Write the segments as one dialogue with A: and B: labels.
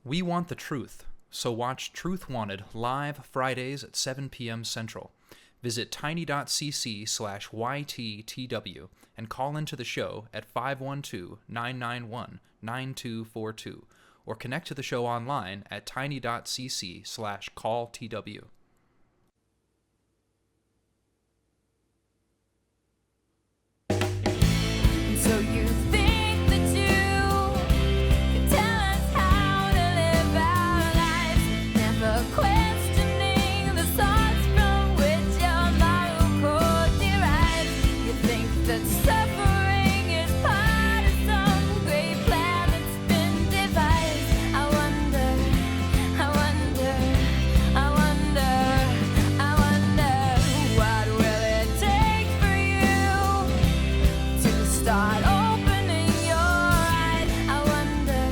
A: We want the truth, so watch Truth Wanted live Fridays at 7 p.m. Central. Visit tiny.cc/YTTW and call into the show at 512-991-9242 or connect to the show online at tiny.cc/calltw.
B: So you think that you can tell us how to live our lives, never questioning the source from which your moral code derives. You think that suffering is part of some great plan that's been devised. I wonder what will it take for you to start opening your eyes? I wonder.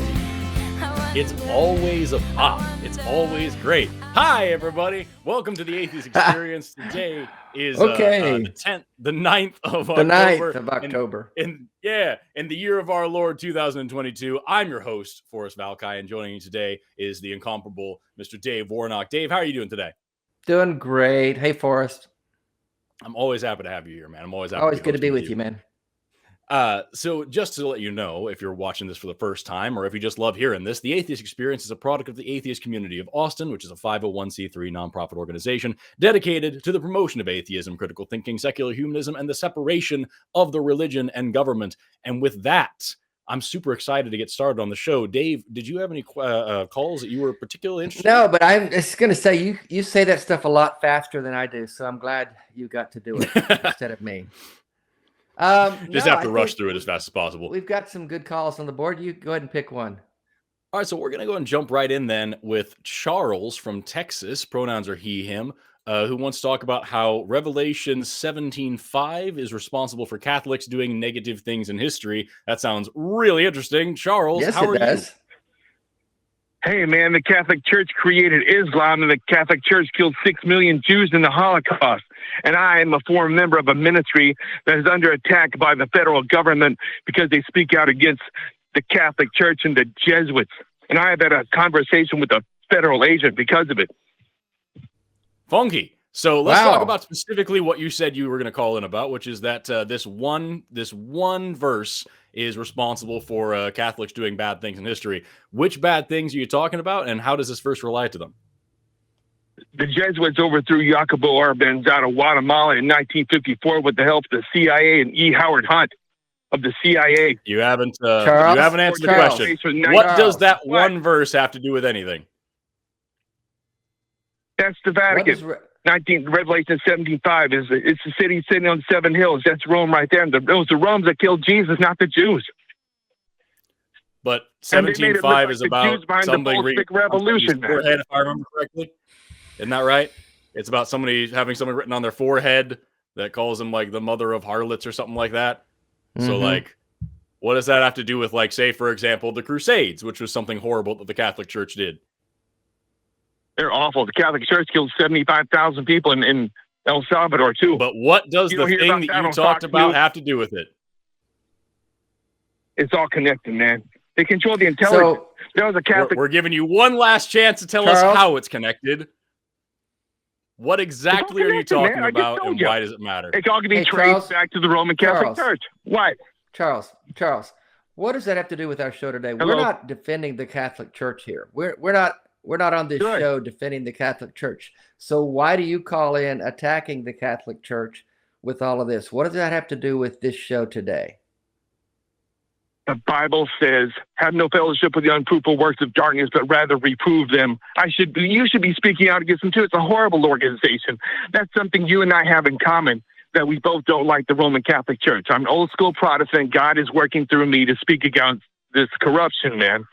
C: It's always a pop. It's always great. Hi, everybody. Welcome to the Atheist Experience. Today is the 9th of
D: The
C: October.
D: 9th of October.
C: In the year of our Lord 2022. I'm your host, Forrest Valkai, and joining you today is the incomparable Mr. Dave Warnock. Dave, how are you doing today?
D: Doing great. Hey, Forrest.
C: I'm always happy to have you here, man. I'm always happy
D: Always good to be
C: hosting
D: with you, man.
C: So just to let you know, if you're watching this for the first time, or if you just love hearing this, the Atheist Experience is a product of the Atheist Community of Austin, which is a 501c3 nonprofit organization dedicated to the promotion of atheism, critical thinking, secular humanism, and the separation of the religion and government. And with that, I'm super excited to get started on the show. Dave, did you have any calls that you were particularly interested in?
D: No, but I'm just going to say you say that stuff a lot faster than I do, so I'm glad you got to do it instead of me.
C: Just have to rush through it as fast as possible.
D: We've got some good calls on the board. You go ahead and pick one.
C: All right, so we're going to go and jump right in then with Charles from Texas. Pronouns are he, him, who wants to talk about how Revelation 17:5 is responsible for Catholics doing negative things in history. That sounds really interesting. Charles,
D: Yes,
C: how
D: it
C: are
D: does.
E: Hey, man, the Catholic Church created Islam, and the Catholic Church killed 6 million Jews in the Holocaust. And I am a former member of a ministry that is under attack by the federal government because they speak out against the Catholic Church and the Jesuits. And I have had a conversation with a federal agent because of it.
C: Funky. So let's
D: Wow.
C: talk about specifically what you said you were going to call in about, which is that this one verse is responsible for Catholics doing bad things in history. Which bad things are you talking about, and how does this verse relate to them?
E: The Jesuits overthrew Jacobo Arbenz out of Guatemala in 1954 with the help of the CIA and E. Howard Hunt of the CIA.
C: You haven't
D: Charles?
C: answered the
D: Charles.
C: question. What does that
E: What?
C: one verse have to do with anything?
E: That's the
D: What
E: Vatican.
D: does
E: Revelation 17:5 it's the city sitting on 7 hills. That's Rome right there. And it was the Romans that killed Jesus, not the Jews.
C: But
E: And they made it look
C: 17:5
E: like
C: is
E: the
C: about
E: Jews behind the
C: somebody
E: Bolshevik Revolution, man.
C: forehead, if I remember correctly. Isn't that right? It's about somebody having something written on their forehead that calls them like the mother of harlots or something like that. So like, what does that have to do with, like, say, for example, the Crusades, which was something horrible that the Catholic Church did?
E: They're awful. The Catholic Church killed 75,000 people in El Salvador, too.
C: But what does
E: You
C: the
E: don't hear
C: thing
E: about
C: that
E: that
C: you
E: on
C: talked
E: Fox
C: about
E: News?
C: have to do with it?
E: It's all connected, man. They control the intelligence.
D: So,
E: There was a Catholic...
C: We're giving you one last chance to tell
D: Charles?
C: us how it's connected. What exactly are you
E: connected, man.
C: talking
E: I just
C: about,
E: told
C: and
E: you.
C: why does it matter?
E: It's all going to be
D: Hey,
E: traced
D: Charles?
E: back to the Roman Catholic
D: Charles?
E: Church. What?
D: Charles, what does that have to do with our show today?
E: Hello?
D: We're not defending the Catholic Church here. We're not on this
E: Good.
D: show defending the Catholic Church. So why do you call in attacking the Catholic Church with all of this? What does that have to do with this show today?
E: The Bible says, have no fellowship with the unfruitful works of darkness, but rather reprove them. You should be speaking out against them too. It's a horrible organization. That's something you and I have in common, that we both don't like the Roman Catholic Church. I'm an old school Protestant. God is working through me to speak against this corruption, man.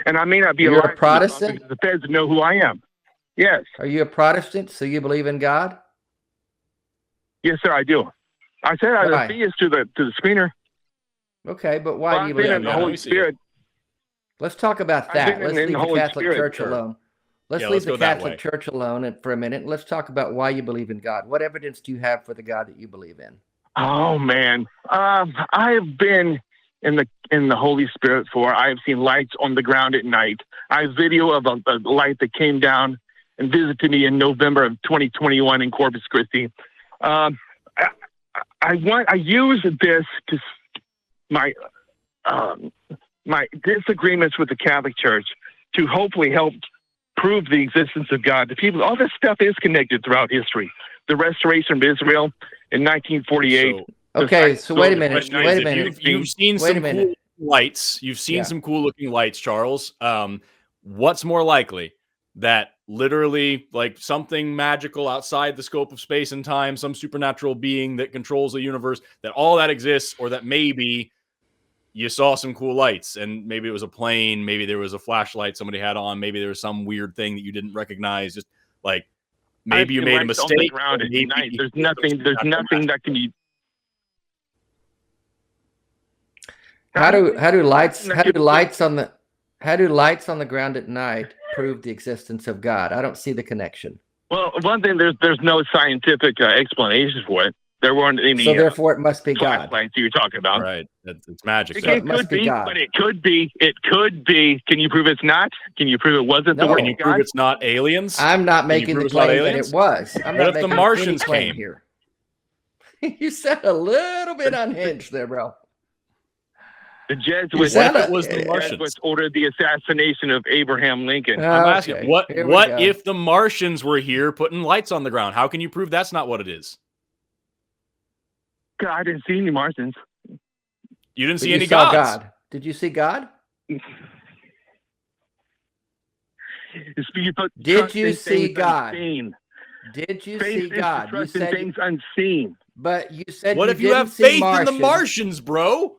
E: And I may not be
D: You're a
E: alive
D: Protestant?
E: because the feds know who I am. Yes.
D: Are you a Protestant? So you believe in God?
E: Yes, sir, I do. I said I'm
D: Why?
E: a theist to the screener.
D: Okay, but why do you
E: I've been
D: believe
E: in
D: in
E: the
C: Yeah,
D: God?
E: Holy
C: we see it.
E: Spirit.
D: Let's talk about
E: I've
D: that.
E: been
D: Let's
E: in
D: leave
E: the
D: the
E: Holy
D: Catholic
E: Spirit,
D: Church
E: sir.
D: alone. Let's
C: Yeah,
D: leave
C: let's
D: the
C: go that
D: Catholic
C: way.
D: Church alone for a minute. Let's talk about why you believe in God. What evidence do you have for the God that you believe in?
E: Oh, man. I have been in the Holy Spirit for. I have seen lights on the ground at night. I have video of a light that came down and visited me in November of 2021 in Corpus Christi. I use this to my disagreements with the Catholic Church to hopefully help prove the existence of God to people. All this stuff is connected throughout history. The restoration of Israel in 1948.
D: So wait a minute. Wait a minute.
C: You've seen some cool lights. You've seen some cool looking lights, Charles. What's more likely? That literally, like, something magical outside the scope of space and time, some supernatural being that controls the universe, that all that exists, or that maybe you saw some cool lights and maybe it was a plane, maybe there was a flashlight somebody had on, maybe there was some weird thing that you didn't recognize, just like maybe you made a mistake.
E: There's nothing that can be.
D: How do lights on the ground at night prove the existence of God? I don't see the connection.
E: Well, one thing, there's no scientific explanation for it. There weren't any.
D: So therefore, it must be God.
E: Lights you're talking about,
C: right? It's magic.
E: It could be, but it could be. It could be. Can you prove it's not? Can you prove it wasn't the word?
C: Can you prove it's not aliens?
D: I'm not making the claim that it was. I'm not
C: making the Martians came
D: here? You said a little bit unhinged there, bro.
E: The Jesuits,
C: the
E: Martians ordered the assassination of Abraham Lincoln.
C: I'm asking, what if the Martians were here putting lights on the ground? How can you prove that's not what it is?
E: God, I didn't see any Martians.
C: You didn't see any gods.
D: God. Did you see God?
E: Did you see God?
D: Did you see God? You said
E: things unseen.
D: But you said
C: what if you have faith in the Martians, bro?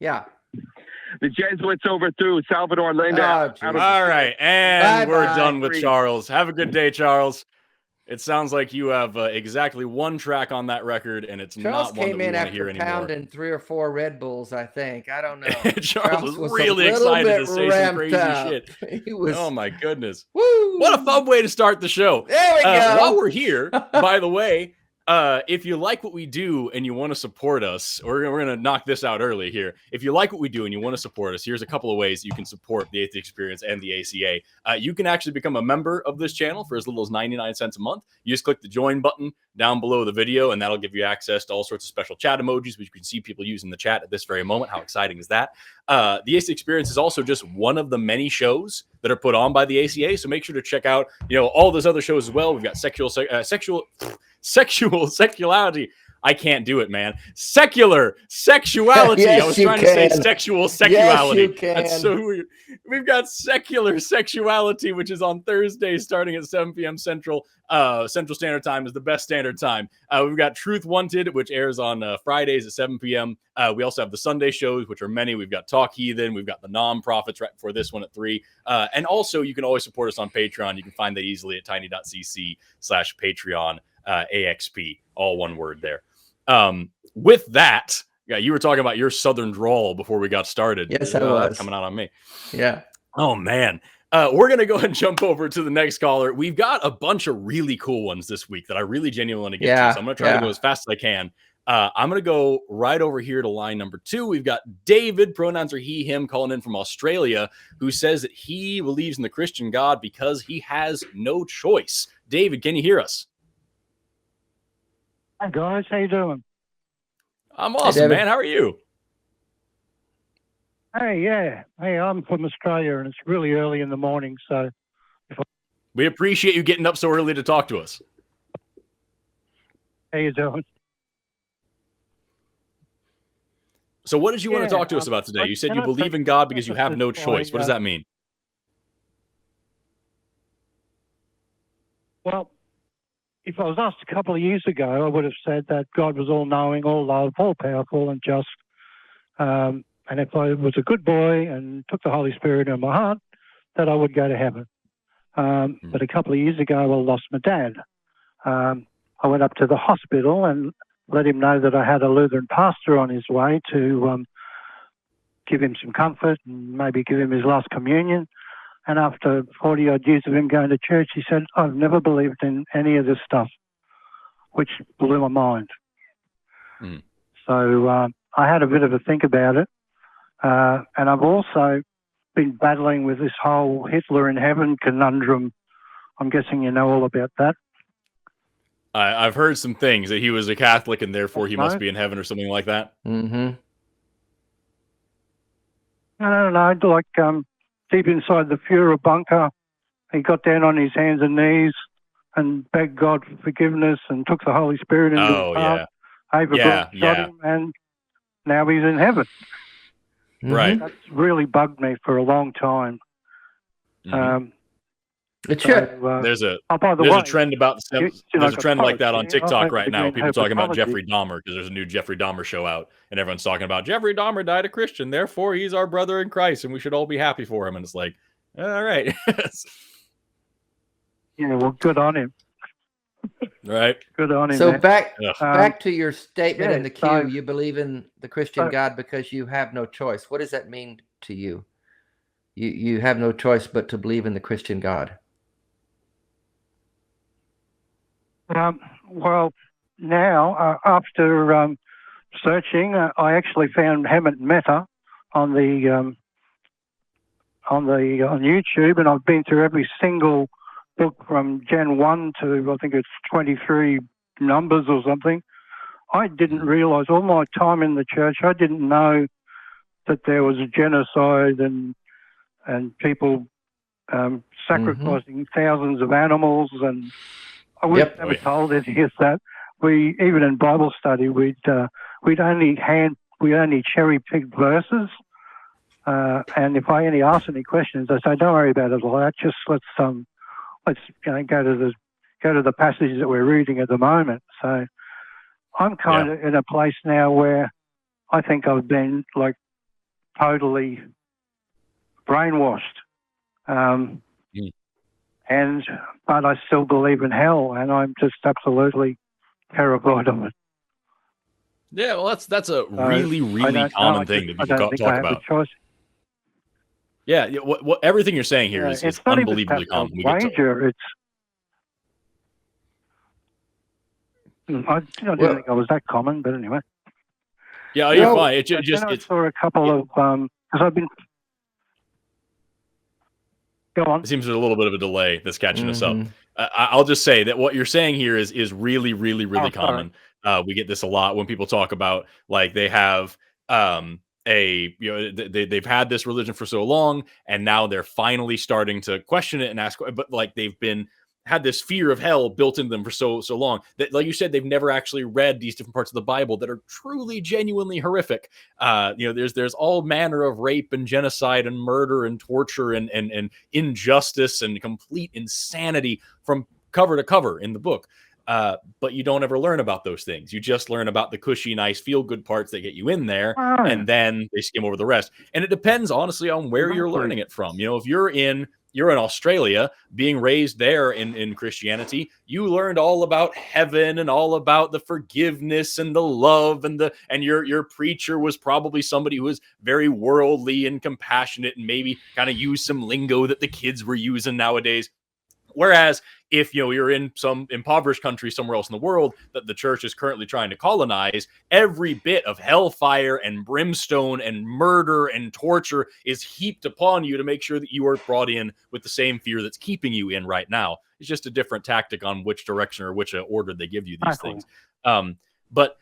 D: Yeah.
E: The Jesuits overthrew Salvador Allende.
C: All right, and we're done with Charles. Have a good day, Charles. It sounds like you have exactly one track on that record, and it's
D: Charles
C: not one that we want to hear anymore.
D: Charles came in after pounding 3 or 4 Red Bulls, I think. I don't know.
C: Charles was really excited to say some crazy shit. Oh, my goodness.
D: Woo!
C: What a fun way to start the show.
D: There we go.
C: While we're here, by the way, if you like what we do and you want to support us, we're going to knock this out early here. If you like what we do and you want to support us, here's a couple of ways you can support the Atheist Experience and the ACA. You can actually become a member of this channel for as little as 99 cents a month. You just click the join button down below the video, and that'll give you access to all sorts of special chat emojis, which you can see people using the chat at this very moment. How exciting is that? The Atheist Experience is also just one of the many shows that are put on by the ACA, so make sure to check out, all those other shows as well. We've got sexuality. I can't do it, man. Secular sexuality.
D: Yes,
C: I was trying to say sexual sexuality.
D: Yes, you can.
C: That's so weird. We've got secular sexuality, which is on Thursday starting at 7 p.m. Central. Central Standard Time is the best standard time. We've got Truth Wanted, which airs on Fridays at 7 p.m. We also have the Sunday shows, which are many. We've got Talk Heathen. We've got the Non-Profits right before this one at 3. And also, you can always support us on Patreon. You can find that easily at tiny.cc/Patreon AXP. All one word there. With that, you were talking about your Southern drawl before we got started.
D: Yes, I was.
C: Coming out on me.
D: Yeah.
C: Oh, man. We're going to go ahead and jump over to the next caller. We've got a bunch of really cool ones this week that I really genuinely want to get to. So I'm going to try to go as fast as I can. I'm going to go right over here to line number 2. We've got David, pronouns are he, him, calling in from Australia, who says that he believes in the Christian God because he has no choice. David, can you hear us?
F: Hi, guys. How you doing?
C: I'm awesome, man. How are you?
F: Hey, yeah. Hey, I'm from Australia, and it's really early in the morning, so...
C: We appreciate you getting up so early to talk to us.
F: How you doing?
C: So what did you want to talk to us about today? You said you believe in God because you have no choice. What does that mean?
F: Well, if I was asked a couple of years ago, I would have said that God was all-knowing, all-love, all-powerful, and just. And if I was a good boy and took the Holy Spirit in my heart, that I would go to heaven. But a couple of years ago, I lost my dad. I went up to the hospital and let him know that I had a Lutheran pastor on his way to give him some comfort and maybe give him his last communion. And after 40-odd years of him going to church, he said, I've never believed in any of this stuff, which blew my mind. So I had a bit of a think about it. And I've also been battling with this whole Hitler in heaven conundrum. I'm guessing you know all about that.
C: I've heard some things that he was a Catholic and therefore he
F: No.
C: must be in heaven or something like that.
D: Mm-hmm.
F: No, like deep inside the Fuhrer bunker, he got down on his hands and knees and begged God for forgiveness and took the Holy Spirit into
C: Oh,
F: his heart.
C: yeah.
F: Abraham
C: Yeah,
F: shot
C: yeah.
F: him, and now he's in heaven.
C: Right.
F: That's really bugged me for a long time.
C: Mhm.
D: It should.
F: So,
C: There's a
F: by the
C: there's
F: way,
C: a trend about
F: you
C: there's a
F: know,
C: trend like that on
F: I
C: TikTok
F: have a
C: right now.
F: degree in
C: People talking about
F: herpetology.
C: Jeffrey Dahmer because there's a new Jeffrey Dahmer show out, and everyone's talking about Jeffrey Dahmer died a Christian, therefore he's our brother in Christ, and we should all be happy for him. And it's like, all right,
F: Yeah, well, good on him.
C: right?
F: Good on him.
D: So
F: man.
D: back to your statement
F: yeah,
D: in the queue.
F: so-
D: You believe in the Christian
F: so-
D: God because you have no choice. What does that mean to you? You have no choice but to believe in the Christian God.
F: Well, now after searching, I actually found Hammett Meta on YouTube, and I've been through every single book from Gen 1 to I think it's 23 numbers or something. I didn't realize all my time in the church, I didn't know that there was a genocide and people sacrificing thousands of animals, and I was never told any of that. We even in Bible study we'd only cherry pick verses, and if I only ask any questions, I say don't worry about it all. Just let's go to the passages that we're reading at the moment. So I'm kind of in a place now where I think I've been like totally brainwashed. But I still believe in hell, and I'm just absolutely terrified of it.
C: Yeah, well, that's a really common thing that people talk about. Yeah, what everything you're saying here is unbelievably common.
F: I didn't think I was that common, but anyway.
C: Yeah, you're fine. It just
F: it's for a couple of because I've been. Go on.
C: It seems there's a little bit of a delay that's catching us up. I'll just say that what you're saying here is really, really, really common. We get this a lot when people talk about like they have they've had this religion for so long, and now they're finally starting to question it and ask, but like they've had this fear of hell built into them for so long that, like you said, they've never actually read these different parts of the Bible that are truly, genuinely horrific. There's all manner of rape and genocide and murder and torture and injustice and complete insanity from cover to cover in the book. But you don't ever learn about those things. You just learn about the cushy, nice, feel-good parts that get you in there, and then they skim over the rest. And it depends, honestly, on where you're learning it from. If you're in Australia, being raised there in Christianity, you learned all about heaven and all about the forgiveness and the love, and your preacher was probably somebody who was very worldly and compassionate and maybe kind of used some lingo that the kids were using nowadays. Whereas if you're in some impoverished country somewhere else in the world that the church is currently trying to colonize, every bit of hellfire and brimstone and murder and torture is heaped upon you to make sure that you are brought in with the same fear that's keeping you in right now. It's just a different tactic on which direction or which order they give you these things. But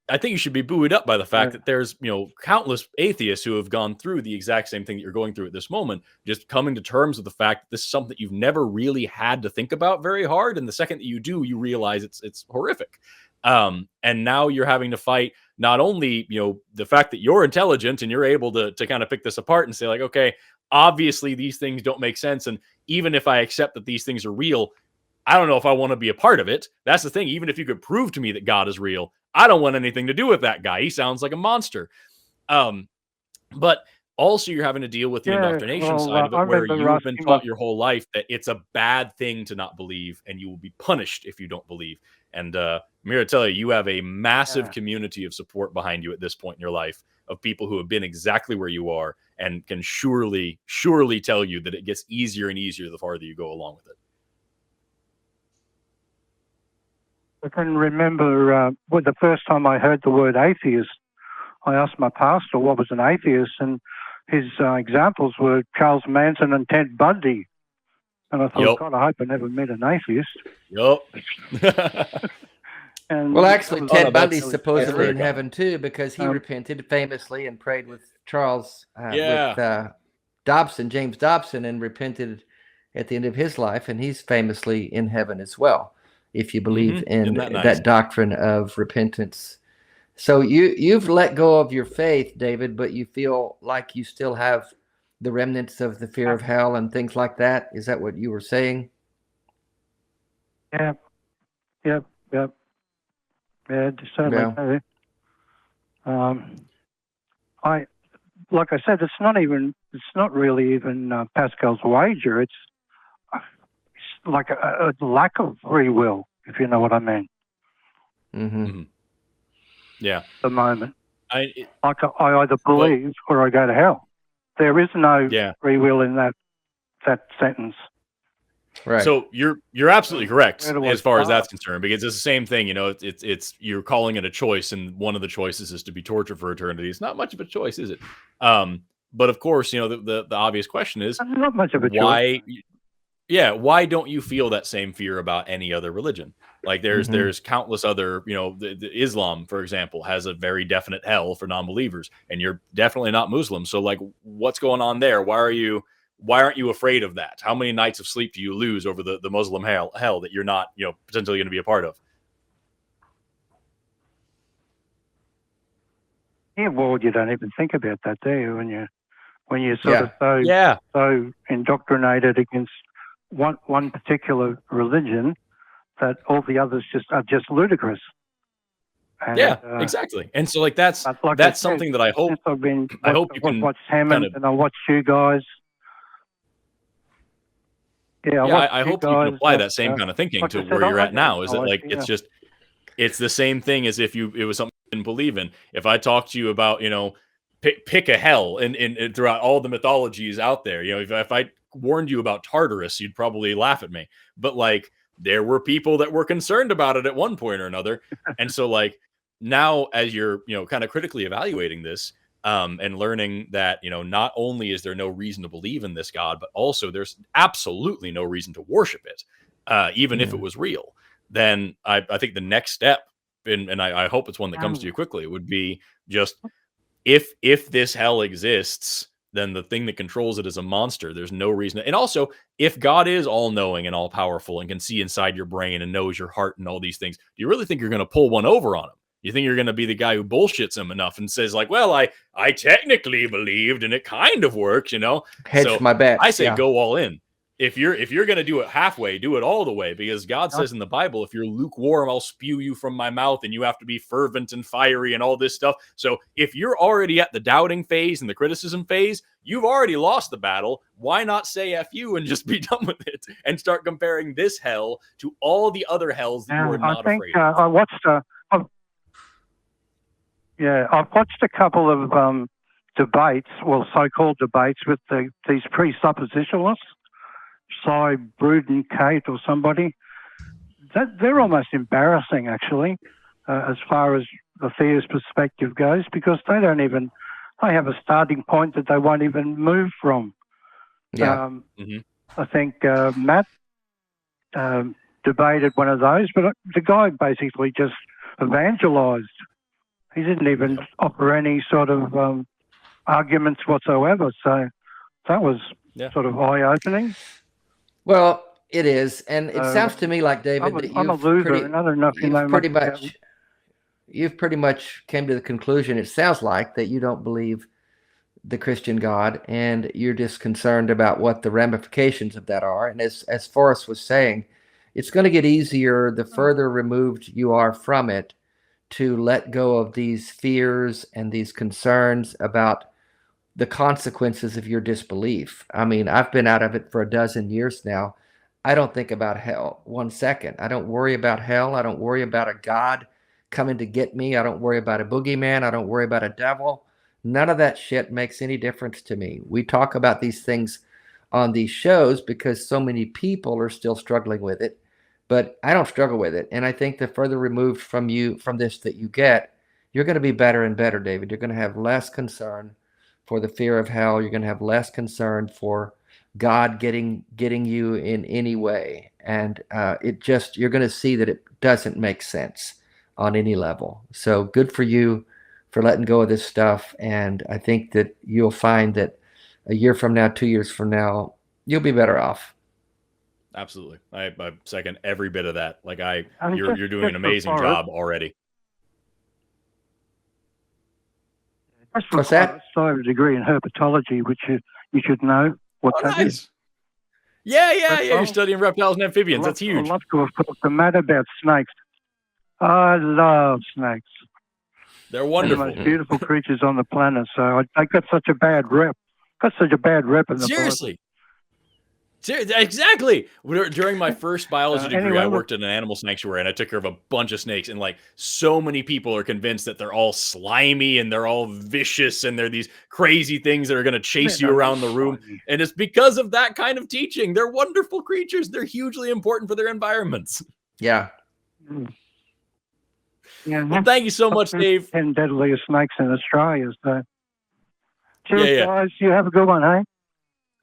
C: I think you should be buoyed up by the fact that there's, countless atheists who have gone through the exact same thing that you're going through at this moment, just coming to terms with the fact that this is something that you've never really had to think about very hard. And the second that you do, you realize it's horrific. And now you're having to fight not only, the fact that you're intelligent and you're able to kind of pick this apart and say like, okay, obviously these things don't make sense. And even if I accept that these things are real, I don't know if I want to be a part of it. That's the thing. Even if you could prove to me that God is real, I don't want anything to do with that guy. He sounds like a monster. But also you're having to deal with the indoctrination side of it, where you've been taught your whole life that it's a bad thing to not believe, and you will be punished if you don't believe. And I'm here to tell you, you have a massive community of support behind you at this point in your life, of people who have been exactly where you are and can surely tell you that it gets easier and easier the farther you go along with it.
F: I can remember the first time I heard the word atheist, I asked my pastor what was an atheist, and his examples were Charles Manson and Ted Bundy. And I thought,
C: Yep.
F: God, I hope I never met an atheist.
C: Yup.
F: And
D: Well, actually,
F: that was-
D: Ted
C: no,
D: Bundy's
C: that's
D: supposedly
C: very
D: in
C: common.
D: heaven too, because he repented famously and prayed with Charles,
C: Yeah.
D: with Dobson, James Dobson, and repented at the end of his life, and he's famously in heaven as well, if you believe in
C: Isn't that nice?
D: that doctrine of repentance. So you've let go of your faith, David, but you feel like you still have the remnants of the fear of hell and things like that. Is that what you were saying?
F: Yeah, certainly
D: Yeah.
F: do. I, like I said, it's not really even Pascal's wager. It's like a lack of free will, if you know what I mean.
D: Mm-hmm.
C: Yeah.
F: At the moment,
C: I
F: either believe or I go to hell. There is no
C: Yeah.
F: free will in that sentence.
D: Right.
C: So you're absolutely correct
F: Where do I
C: as far as
F: start?
C: that's concerned, because it's the same thing. You know, it's you're calling it a choice, and one of the choices is to be tortured for eternity. It's not much of a choice, is it? But of course, you know, the obvious question is
F: Not much of a choice.
C: why. Yeah, why don't you feel that same fear about any other religion? Like there's countless other, you know, the Islam, for example, has a very definite hell for non-believers, and you're definitely not Muslim. So like, what's going on there? Why aren't you afraid of that? How many nights of sleep do you lose over the Muslim hell that you're not, you know, potentially going to be a part of?
F: Yeah, well, you don't even think about that, do you? When you're sort of so indoctrinated against one particular religion that all the others are just ludicrous. And,
C: exactly. And so like that's
F: like I said,
C: something that I hope
F: since
C: I hope you can
F: watch Hammond
C: kind of-
F: and I watch you guys. Yeah,
C: I hope you can apply that same kind of thinking
F: like
C: to
F: I said,
C: where you're
F: I
C: at now. Is it
F: have no
C: like
F: idea.
C: it's the same thing as if it was something you didn't believe in. If I talked to you about, you know, pick a hell in throughout all the mythologies out there, you know, if I warned you about Tartarus, you'd probably laugh at me. But like, there were people that were concerned about it at one point or another, and so like now, as you're, you know, kind of critically evaluating this, and learning that, you know, not only is there no reason to believe in this God, but also there's absolutely no reason to worship it, even if it was real. Then I think the next step, and I hope it's one that comes to you quickly, would be just if this hell exists, then the thing that controls it is a monster. There's no reason. And also, if God is all knowing and all powerful and can see inside your brain and knows your heart and all these things, do you really think you're going to pull one over on him? You think you're going to be the guy who bullshits him enough and says like, well, I technically believed and it kind of works, you know?
D: Hedge my bets.
C: I say
D: yeah.
C: go all in. If you're going to do it halfway, do it all the way, because God says in the Bible, if you're lukewarm, I'll spew you from my mouth, and you have to be fervent and fiery and all this stuff. So if you're already at the doubting phase and the criticism phase, you've already lost the battle. Why not say F you and just be done with it and start comparing this hell to all the other hells that you are not afraid of?
F: I watched I've watched a couple of debates, well, so-called debates with these presuppositionalists, Cy Bruden Kate or somebody. They're almost embarrassing, actually, as far as the theist perspective goes, because they have a starting point that they won't even move from.
D: Yeah.
F: I think Matt debated one of those, but the guy basically just evangelized. He didn't even offer any sort of arguments whatsoever. So that was sort of eye-opening.
D: Well, it is, and it sounds to me like, David, that
F: I'm a loser, and I don't know if you know much.
D: You've pretty much came to the conclusion, it sounds like, that you don't believe the Christian God, and you're just concerned about what the ramifications of that are. And as Forrest was saying, it's going to get easier the further removed you are from it to let go of these fears and these concerns about the consequences of your disbelief. I mean, I've been out of it for 12 years now. I don't think about hell 1 second. I don't worry about hell. I don't worry about a God coming to get me. I don't worry about a boogeyman. I don't worry about a devil. None of that shit makes any difference to me. We talk about these things on these shows because so many people are still struggling with it, but I don't struggle with it. And I think the further removed from this that you get, you're going to be better and better, David. You're going to have less concern for the fear of hell. You're going to have less concern for God getting you in any way. And you're going to see that it doesn't make sense on any level. So good for you for letting go of this stuff. And I think that you'll find that a year from now, 2 years from now, you'll be better off.
C: Absolutely. I second every bit of that. Like you're doing
F: just
C: an amazing
F: for
C: job already.
D: What's that?
F: I have a degree in herpetology, which you should know what
C: Oh,
F: that
C: nice.
F: is.
C: Yeah. You're studying reptiles and amphibians. That's huge.
F: I'd love to have talked to Matt about snakes. I love snakes.
C: They're
F: They're the
C: wonderful.
F: most beautiful creatures on the planet. So I got such a bad rep. Got such a bad rep in the
C: Seriously. Exactly. During my first biology degree,
F: anyway,
C: I worked in an animal sanctuary and I took care of a bunch of snakes. And like so many people are convinced that they're all slimy and they're all vicious and they're these crazy things that are going to chase you around the room. And it's because of that kind of teaching. They're wonderful creatures. They're hugely important for their environments.
D: Yeah.
F: Yeah.
C: Well, thank you so much, Dave.
F: 10 deadliest snakes in Australia. So, cheers,
C: Yeah.
F: guys. You have a good one, hey?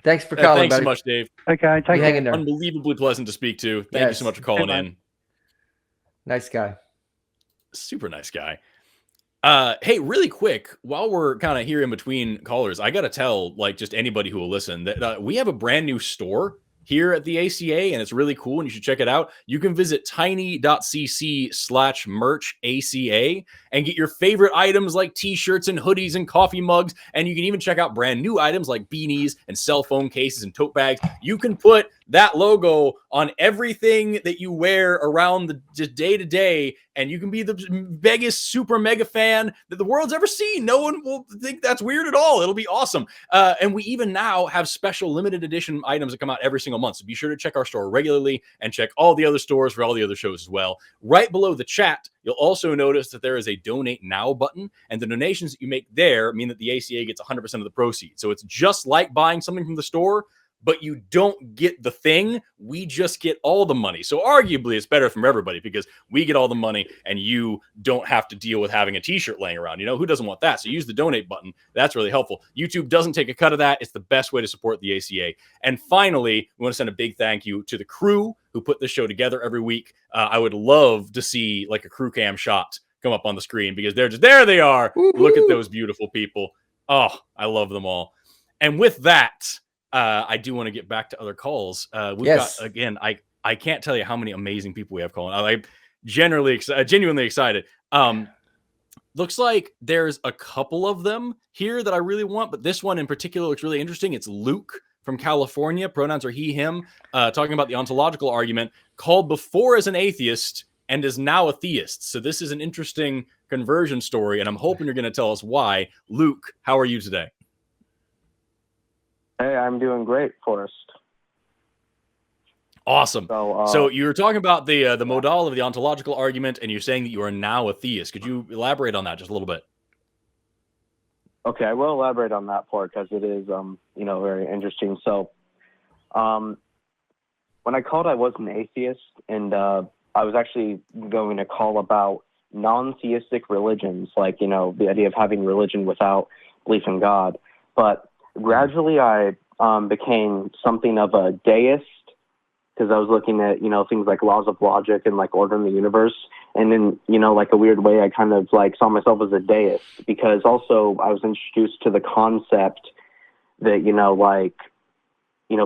D: Thanks for calling,
C: Thanks
D: buddy.
C: so much, Dave.
F: Okay, take
D: You hang in
F: care.
D: there.
C: Unbelievably pleasant to speak to. Thank you
D: Yes.
C: so much for calling
F: Hey,
C: in.
D: Nice guy.
C: Super nice guy. Hey, really quick, while we're kind of here in between callers, I got to tell like just anybody who will listen that we have a brand new store here at the ACA, and it's really cool, and you should check it out. You can visit tiny.cc/merch ACA and get your favorite items like t-shirts and hoodies and coffee mugs, and you can even check out brand new items like beanies and cell phone cases and tote bags. You can put that logo on everything that you wear around the day to day, and you can be the biggest super mega fan that the world's ever seen. No one will think that's weird at all. It'll be awesome. And we even now have special limited edition items that come out every single month. So be sure to check our store regularly and check all the other stores for all the other shows as well. Right below the chat, you'll also notice that there is a donate now button, and the donations that you make there mean that the ACA gets 100% of the proceeds. So it's just like buying something from the store, but you don't get the thing. We just get all the money. So arguably it's better from everybody because we get all the money and you don't have to deal with having a t-shirt laying around. You know, who doesn't want that? So use the donate button. That's really helpful. YouTube doesn't take a cut of that. It's the best way to support the ACA. And finally, we want to send a big thank you to the crew who put this show together every week. I would love to see like a crew cam shot come up on the screen because there they are.
D: Woo-hoo.
C: Look at those beautiful people. Oh, I love them all. And with that, I do want to get back to other calls. We've got, again, I can't tell you how many amazing people we have calling. I'm genuinely excited. Looks like there's a couple of them here that I really want, but this one in particular looks really interesting. It's Luke from California. Pronouns are he, him, talking about the ontological argument, called before as an atheist and is now a theist. So this is an interesting conversion story, and I'm hoping you're going to tell us why. Luke, how are you today?
G: Hey, I'm doing great, Forrest.
C: Awesome. So you were talking about the modal of the ontological argument, and you're saying that you are now a theist. Could you elaborate on that just a little bit?
G: Okay, I will elaborate on that part because it is, very interesting. So, when I called, I was an atheist, and I was actually going to call about non-theistic religions, like, the idea of having religion without belief in God. But gradually, I became something of a deist because I was looking at, things like laws of logic and like order in the universe. And in, like a weird way, I kind of like saw myself as a deist because also I was introduced to the concept that,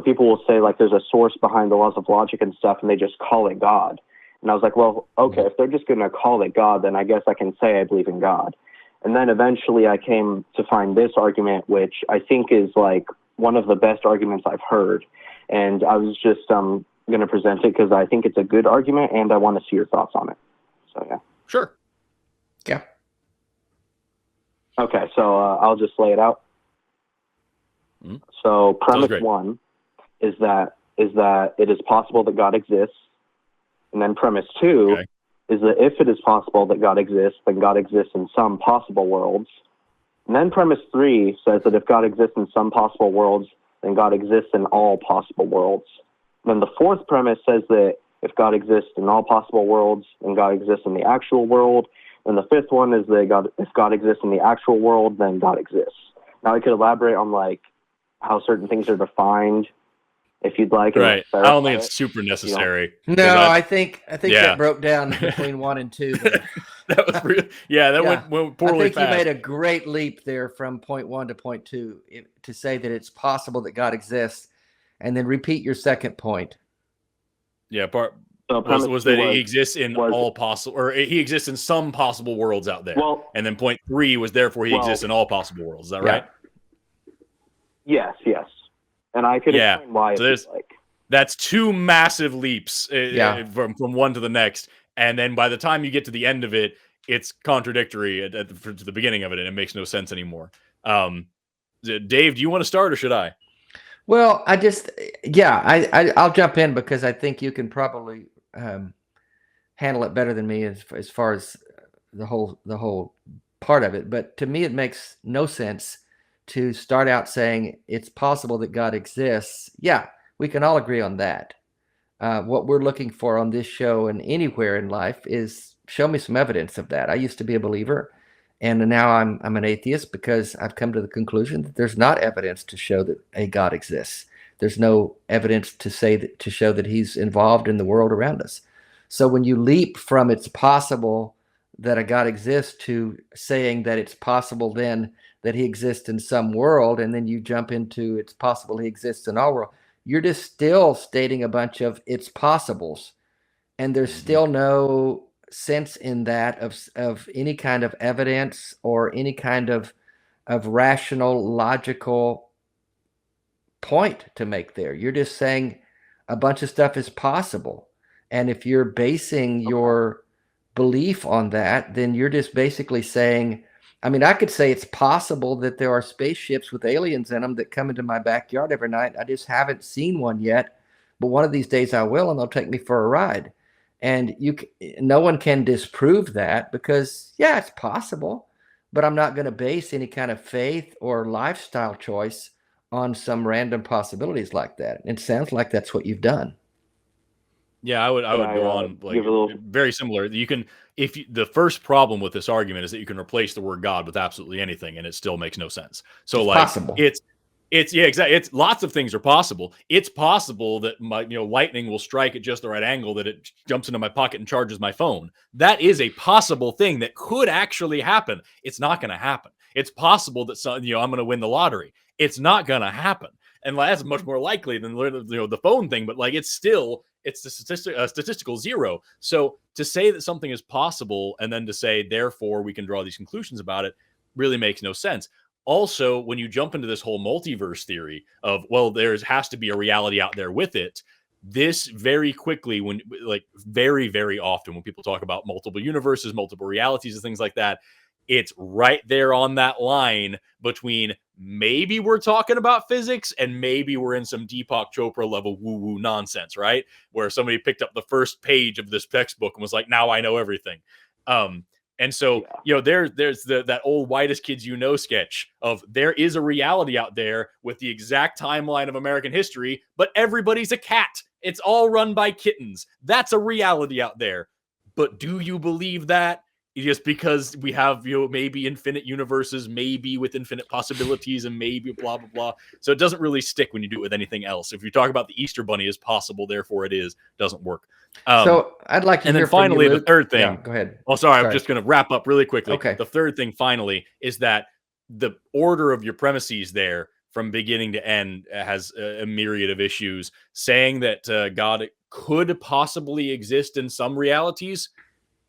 G: people will say like there's a source behind the laws of logic and stuff and they just call it God. And I was like, well, okay, if they're just going to call it God, then I guess I can say I believe in God. And then eventually I came to find this argument, which I think is like one of the best arguments I've heard. And I was just going to present it because I think it's a good argument and I want to see your thoughts on it. So, yeah.
C: Sure.
D: Yeah.
G: Okay, so I'll just lay it out.
C: Mm-hmm.
G: So premise one is that it is possible that God exists. And then premise two is that if it is possible that God exists, then God exists in some possible worlds. And then premise three says that if God exists in some possible worlds, then God exists in all possible worlds. And then the fourth premise says that if God exists in all possible worlds, then God exists in the actual world. And the fifth one is that if God exists in the actual world, then God exists. Now, I could elaborate on like how certain things are defined, if you'd like. And
C: Right. I don't think it's super necessary.
D: No, I think
C: Yeah.
D: that broke down between 1 and 2 there.
C: That was really, that went poorly
D: I think
C: fast.
D: you made a great leap there from point 1 to point 2 to say that it's possible that God exists, and then repeat your second point.
C: Yeah,
G: So
C: was that he exists in all possible, or he exists in some possible worlds out there.
G: Well,
C: and then point 3 was therefore he exists in all possible worlds. Is that right?
G: Yes. And I could explain why.
C: So that's 2 massive leaps from one to the next. And then by the time you get to the end of it, it's contradictory to the beginning of it, and it makes no sense anymore. Dave, do you want to start, or should I?
D: Well, I'll jump in because I think you can probably handle it better than me as far as the whole part of it. But to me, it makes no sense to start out saying it's possible that God exists. Yeah, we can all agree on that. What we're looking for on this show and anywhere in life is show me some evidence of that. I used to be a believer, and now I'm an atheist because I've come to the conclusion that there's not evidence to show that a God exists. There's no evidence to show that he's involved in the world around us. So when you leap from it's possible that a God exists to saying that it's possible then that he exists in some world, and then you jump into it's possible he exists in our world, you're just still stating a bunch of it's possibles, and there's still no sense in that of any kind of evidence or any kind of rational, logical point to make there. You're just saying a bunch of stuff is possible, and if you're basing your belief on that, then you're just basically saying, I mean, I could say it's possible that there are spaceships with aliens in them that come into my backyard every night. I just haven't seen one yet, but one of these days I will, and they'll take me for a ride. And no one can disprove that because, yeah, it's possible, but I'm not going to base any kind of faith or lifestyle choice on some random possibilities like that. It sounds like that's what you've done.
C: Yeah, I would go on like very similar. You can, the first problem with this argument is that you can replace the word God with absolutely anything, and it still makes no sense. So
D: it's
C: like
D: possible.
C: It's exactly. It's lots of things are possible. It's possible that my lightning will strike at just the right angle that it jumps into my pocket and charges my phone. That is a possible thing that could actually happen. It's not going to happen. It's possible that I'm going to win the lottery. It's not going to happen, and that's much more likely than the phone thing. But like it's the statistical zero. So to say that something is possible and then to say therefore we can draw these conclusions about it really makes no sense. Also, when you jump into this whole multiverse theory of, well, there has to be a reality out there with it, this very quickly, very, very often when people talk about multiple universes, multiple realities and things like that, it's right there on that line between maybe we're talking about physics and maybe we're in some Deepak Chopra level woo-woo nonsense, right? Where somebody picked up the first page of this textbook and was like, now I know everything. And so, there's that old whitest kids sketch of there is a reality out there with the exact timeline of American history, but everybody's a cat. It's all run by kittens. That's a reality out there. But do you believe that? Just because we have, maybe infinite universes, maybe with infinite possibilities, and maybe blah, blah, blah. So it doesn't really stick when you do it with anything else. If you talk about the Easter Bunny is possible, therefore it is, doesn't work.
D: So I'd like to hear
C: then finally,
D: from you,
C: the third thing.
D: Yeah, go ahead.
C: Oh, sorry. I'm just going to wrap up really quickly.
D: Okay.
C: The third thing, finally, is that the order of your premises there from beginning to end has a myriad of issues. Saying that God could possibly exist in some realities,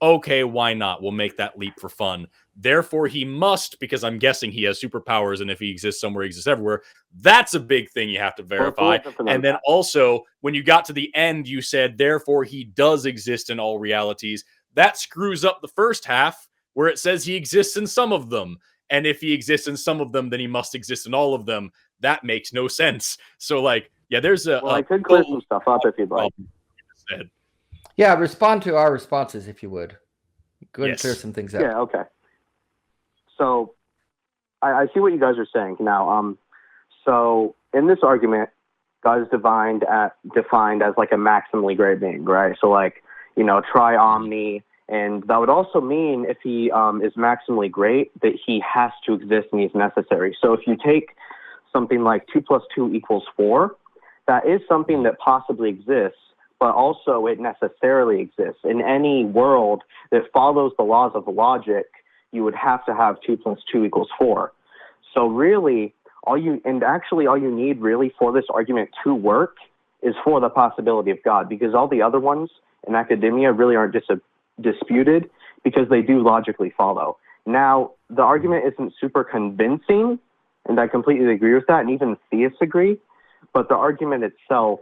C: okay, why not? We'll make that leap for fun. Therefore, he must, because I'm guessing he has superpowers, and if he exists somewhere, he exists everywhere. That's a big thing you have to verify. And then also, when you got to the end, you said, therefore, he does exist in all realities. That screws up the first half, where it says he exists in some of them. And if he exists in some of them, then he must exist in all of them. That makes no sense. So, there's a...
G: Well, I could clear some stuff up if you'd like.
D: Yeah, respond to our responses if you would. Go ahead and clear some things out.
G: Yeah, okay. So I see what you guys are saying now. So in this argument, God is defined as like a maximally great being, right? So tri-omni And that would also mean if he is maximally great, that he has to exist and he's necessary. So if you take something like 2 + 2 = 4, that is something that possibly exists, but also it necessarily exists. In any world that follows the laws of logic, you would have to have 2 + 2 = 4. So really, all you need really for this argument to work is for the possibility of God, because all the other ones in academia really aren't disputed because they do logically follow. Now, the argument isn't super convincing, and I completely agree with that, and even theists agree, but the argument itself,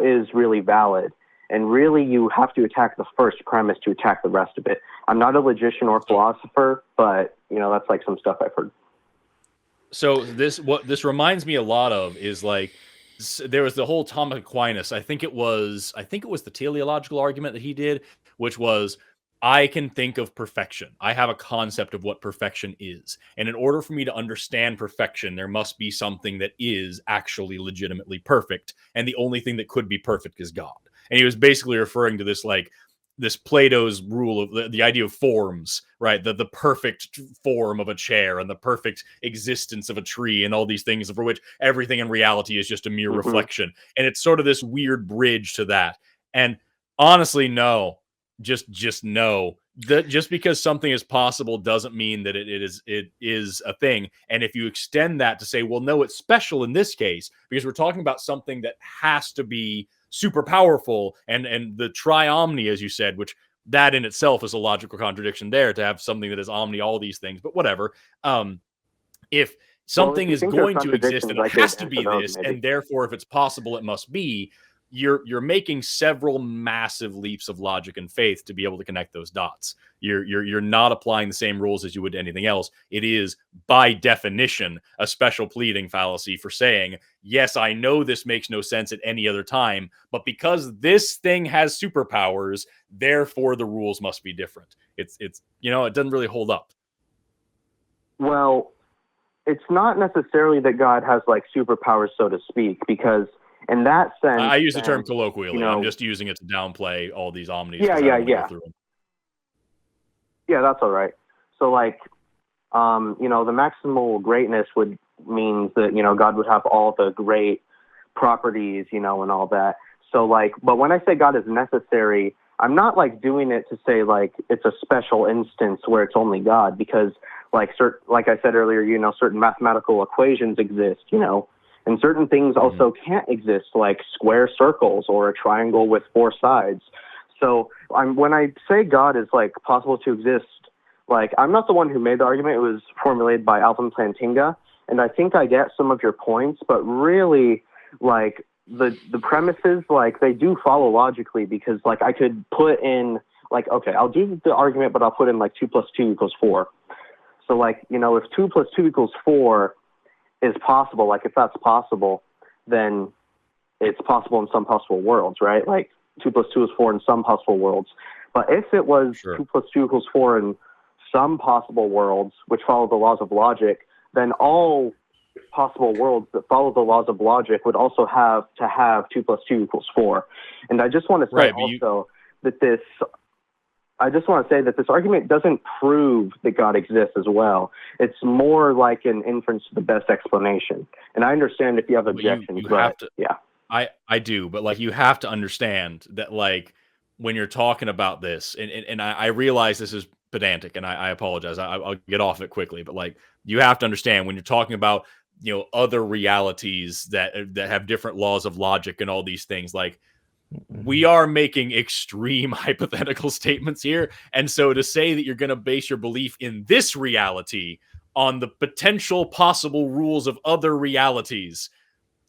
G: is really valid. And really, you have to attack the first premise to attack the rest of it. I'm not a logician or philosopher, but, that's like some stuff I've heard.
C: So what this reminds me a lot of is like, there was the whole Thomas Aquinas. I think it was the teleological argument that he did, which was, I can think of perfection. I have a concept of what perfection is. And in order for me to understand perfection, there must be something that is actually legitimately perfect. And the only thing that could be perfect is God. And he was basically referring to this Plato's rule of the idea of forms, right? The perfect form of a chair and the perfect existence of a tree and all these things for which everything in reality is just a mere reflection. And it's sort of this weird bridge to that. And honestly, no. Just know that just because something is possible doesn't mean that it is a thing. And if you extend that to say, well, no, it's special in this case because we're talking about something that has to be super powerful and the triomni, as you said, which that in itself is a logical contradiction there to have something that is omni, all these things. But whatever. If something is going to exist and it has to be this, and therefore if it's possible, it must be. You're making several massive leaps of logic and faith to be able to connect those dots. You're not applying the same rules as you would to anything else. It is by definition a special pleading fallacy for saying, yes, I know this makes no sense at any other time, but because this thing has superpowers, therefore the rules must be different. It's it doesn't really hold up.
G: Well, it's not necessarily that God has like superpowers, so to speak, because in that sense,
C: I use the term colloquially. I'm just using it to downplay all these omnis.
G: Yeah. Yeah, that's all right. So, like, the maximal greatness would mean that, God would have all the great properties, and all that. So, like, but when I say God is necessary, I'm not, like, doing it to say, like, it's a special instance where it's only God, because, like I said earlier, certain mathematical equations exist, and certain things also can't exist, like square circles or a triangle with 4 sides. So when I say God is like possible to exist, like I'm not the one who made the argument. It was formulated by Alvin Plantinga, and I think I get some of your points, but really, like the premises, like they do follow logically, because like I could put in like, okay, I'll do the argument, but I'll put in like 2 + 2 = 4. So like, if 2 + 2 = 4 is possible, like if that's possible, then it's possible in some possible worlds, right? Like 2 + 2 = 4 in some possible worlds. But if it was 2 + 2 = 4 in some possible worlds, which follow the laws of logic, then all possible worlds that follow the laws of logic would also have to have 2 + 2 = 4. And I just want to say that this argument doesn't prove that God exists as well. It's more like an inference to the best explanation. And I understand if you have objections,
C: I do, but like you have to understand that like when you're talking about this, and I realize this is pedantic, and I apologize. I'll get off it quickly, but like you have to understand when you're talking about other realities that have different laws of logic and all these things, like we are making extreme hypothetical statements here. And so to say that you're going to base your belief in this reality on the potential possible rules of other realities,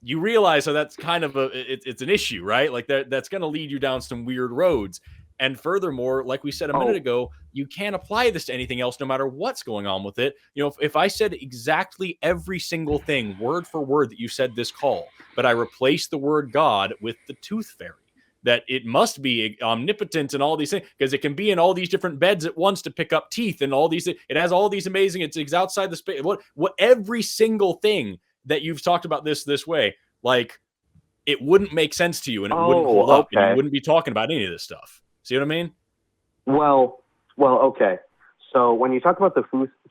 C: you realize how that's kind of it's an issue, right? Like that's going to lead you down some weird roads. And furthermore, like we said a minute ago, you can't apply this to anything else, no matter what's going on with it. If I said exactly every single thing, word for word, that you said this call, but I replaced the word God with the tooth fairy, that it must be omnipotent and all these things, because it can be in all these different beds at once to pick up teeth and all these. It has all these amazing. It's outside the space. What every single thing that you've talked about this way, like it wouldn't make sense to you, and it wouldn't hold up, and you wouldn't be talking about any of this stuff. See what I mean?
G: Well, Well, okay. So when you talk about the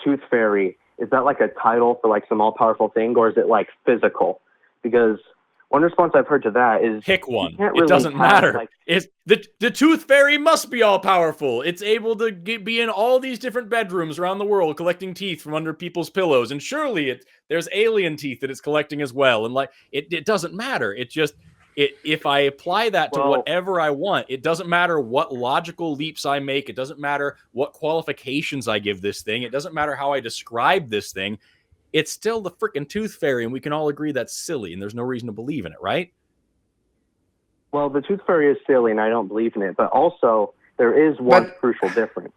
G: tooth fairy, is that like a title for like some all-powerful thing, or is it like physical? Because one response I've heard to that is
C: pick one.
G: Really
C: it doesn't matter.
G: Like,
C: it's the tooth fairy must be all powerful. It's able to be in all these different bedrooms around the world collecting teeth from under people's pillows, and surely there's alien teeth that it's collecting as well. And like it doesn't matter. It just if I apply that to whatever I want, it doesn't matter what logical leaps I make. It doesn't matter what qualifications I give this thing. It doesn't matter how I describe this thing. It's still the freaking tooth fairy, and we can all agree that's silly, and there's no reason to believe in it, right?
G: Well, the tooth fairy is silly, and I don't believe in it. But also, there is one crucial difference,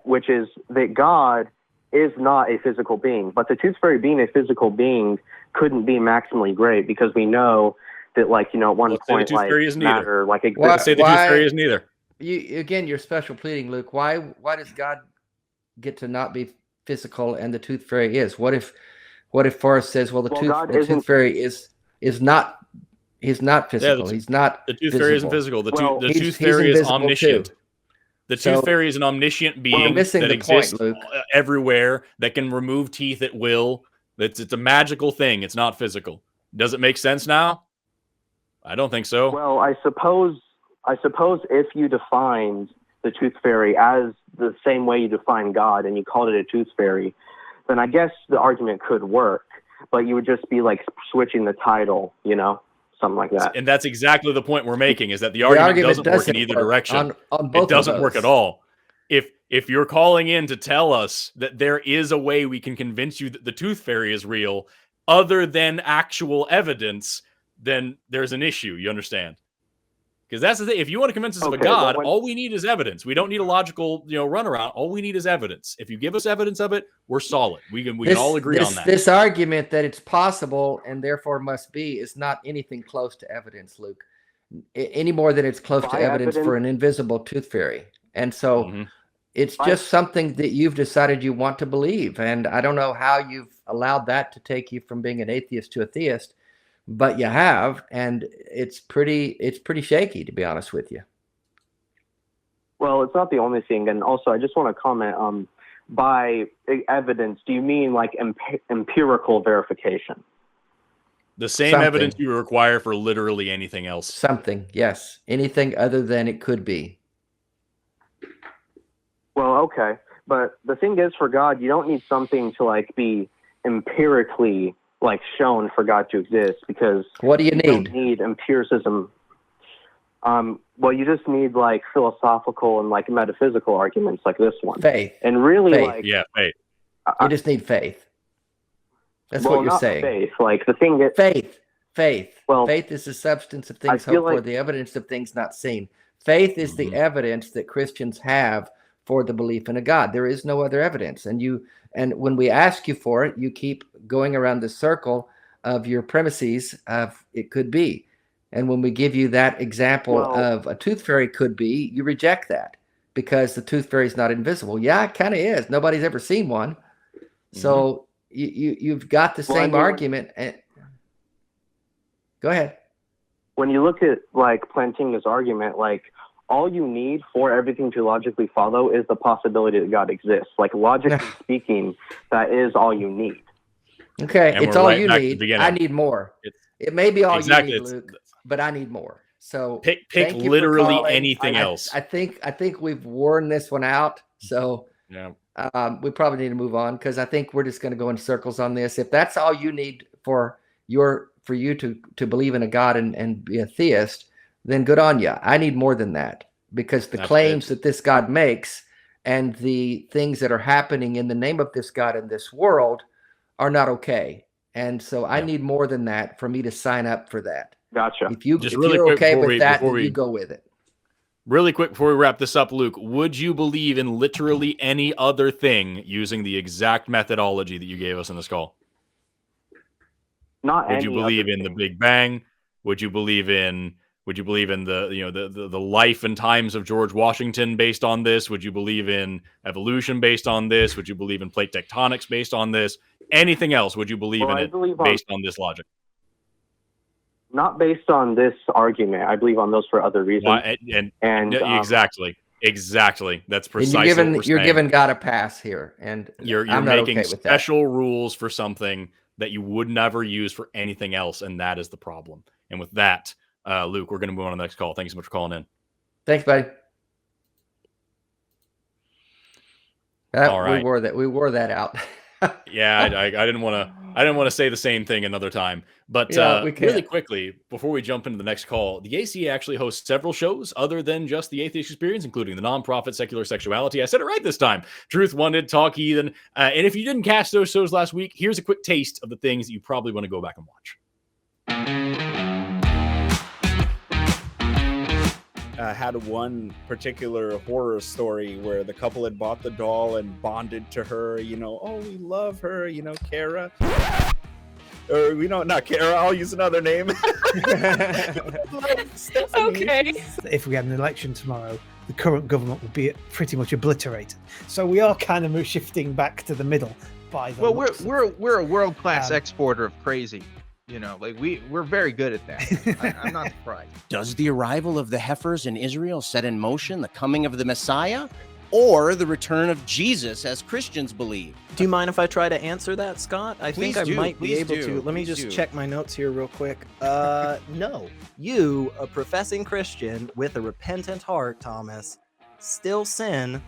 G: which is that God is not a physical being. But the tooth fairy being a physical being couldn't be maximally great, because we know that, like, at one point, like, matter, like, exists.
C: Let's say the tooth fairy is neither.
D: Again, you're special pleading, Luke. Why does God get to not be physical and the tooth fairy is? What if Forrest says, well, the tooth fairy is not, he's not physical. He's not.
C: The tooth fairy isn't physical. The tooth fairy is omniscient.
D: Too.
C: The tooth fairy is an omniscient being that exists everywhere, that can remove teeth at will. It's a magical thing. It's not physical. Does it make sense now? I don't think so.
G: Well, I suppose if you defined the tooth fairy as the same way you define God and you called it a tooth fairy, then I guess the argument could work, but you would just be like switching the title, something like that.
C: And that's exactly the point we're making, is that the argument doesn't work in either direction.
D: On both
C: it doesn't work at all. If you're calling in to tell us that there is a way we can convince you that the tooth fairy is real other than actual evidence, then there's an issue, you understand? Because that's the thing. If you want to convince us of a God, all we need is evidence. We don't need a logical, runaround. All we need is evidence. If you give us evidence of it, we're solid. We can all agree on that.
D: This argument that it's possible and therefore must be is not anything close to evidence, Luke. Any more than it's close to evidence for an invisible tooth fairy. And so it's just something that you've decided you want to believe. And I don't know how you've allowed that to take you from being an atheist to a theist. But you have, and it's pretty shaky, to be honest with you.
G: Well, it's not the only thing, and also I just want to comment. By evidence, do you mean like empirical verification?
C: The same evidence you require for literally anything else.
D: Something, yes, anything other than it could be.
G: Well, okay, but the thing is, for God, you don't need something to like be empirically like shown for God to exist, because
D: what do you need?
G: You don't need empiricism. Well, you just need like philosophical and like metaphysical arguments like this one.
D: Faith.
G: And really,
D: faith.
C: Faith.
D: You just need faith. That's what you're saying.
G: Faith. Like the thing that
D: faith. Well, faith is the substance of things hoped for, the evidence of things not seen. Faith is the evidence that Christians have for the belief in a God. There is no other evidence. And when we ask you for it, you keep going around the circle of your premises of it could be. And when we give you that example of a tooth fairy could be, you reject that because the tooth fairy is not invisible. Yeah, it kind of is. Nobody's ever seen one. So you've got the same argument. Go ahead.
G: When you look at like Plantinga's argument, like all you need for everything to logically follow is the possibility that God exists. Like logically speaking, that is all you need.
D: Okay, it's all you need. I need more. It may be all you need, Luke, but I need more. So
C: pick literally anything else.
D: I think we've worn this one out. So we probably need to move on, because I think we're just going to go in circles on this. If that's all you need for you to believe in a God and be a theist, then good on you. I need more than that, because the claims that this God makes and the things that are happening in the name of this God in this world are not okay. And so I need more than that for me to sign up for that.
G: Gotcha.
D: If you're okay with that, then you go with it.
C: Really quick before we wrap this up, Luke, would you believe in literally any other thing using the exact methodology that you gave us in this call?
G: Would
C: you believe in the Big Bang? Would you believe in the life and times of George Washington based on this? Would you believe in evolution based on this? Would you believe in plate tectonics based on this? Anything else? Would you believe in it based on this logic?
G: Not based on this argument. I believe on those for other reasons.
C: Exactly. Exactly. That's
D: And
C: precisely what we're
D: you're
C: saying.
D: giving God a pass here, and
C: You're
D: I'm not
C: making
D: okay with that.
C: special rules for something that you would never use for anything else, and that is the problem. And with that, Luke, we're going to move on to the next call. Thank you so much for calling in.
D: Thanks, buddy.
C: All right.
D: We wore that out.
C: Yeah, I didn't want to say the same thing another time, but
D: Yeah, we
C: really
D: can't.
C: quickly before we jump into the next call, the ACA actually hosts several shows other than just the Atheist Experience, including the nonprofit Secular Sexuality. I said it right this time. Truth Wanted, Talk Heathen, and if you didn't catch those shows last week, here's a quick taste of the things that you probably want to go back and watch.
H: Had one particular horror story where the couple had bought the doll and bonded to her, oh, we love her, Kara. Or not Kara, I'll use another name.
I: Okay.
J: If we had an election tomorrow, the current government would be pretty much obliterated. So we are kind of shifting back to the middle.
K: Well, we're a world-class exporter of crazy. We're very good at that. I'm not surprised.
L: Does the arrival of the heifers in Israel set in motion the coming of the Messiah, or the return of Jesus, as Christians believe?
M: Do you mind if I try to answer that, Scott? I think I might be able to. Let me
L: Please
M: just
L: do.
M: check my notes here real quick. No. You, a professing Christian with a repentant heart, Thomas, still sin.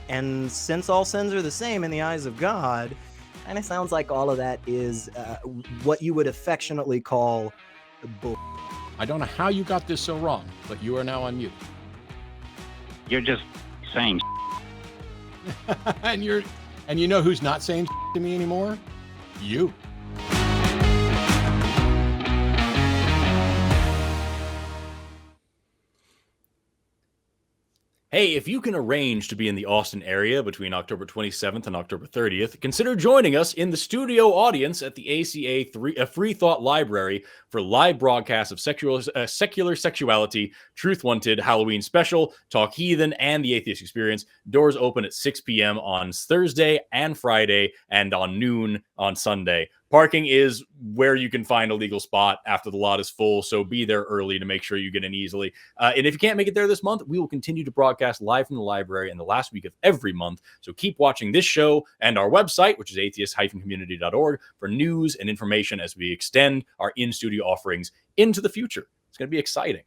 M: And since all sins are the same in the eyes of God, kind of sounds like all of that is what you would affectionately call bull.
N: I don't know how you got this so wrong, but you are now on mute.
O: You're just saying
N: and you know who's not saying to me anymore? You.
C: Hey, if you can arrange to be in the Austin area between October 27th and October 30th, consider joining us in the studio audience at the ACA Free Thought Library for live broadcasts of secular sexuality, Truth Wanted, Halloween Special, Talk Heathen, and the Atheist Experience. Doors open at 6 p.m. on Thursday and Friday, and on noon on Sunday. Parking is where you can find a legal spot after the lot is full, so be there early to make sure you get in easily. And if you can't make it there this month, we will continue to broadcast live from the library in the last week of every month. So keep watching this show and our website, which is atheist-community.org, for news and information as we extend our in-studio offerings into the future. It's going to be exciting.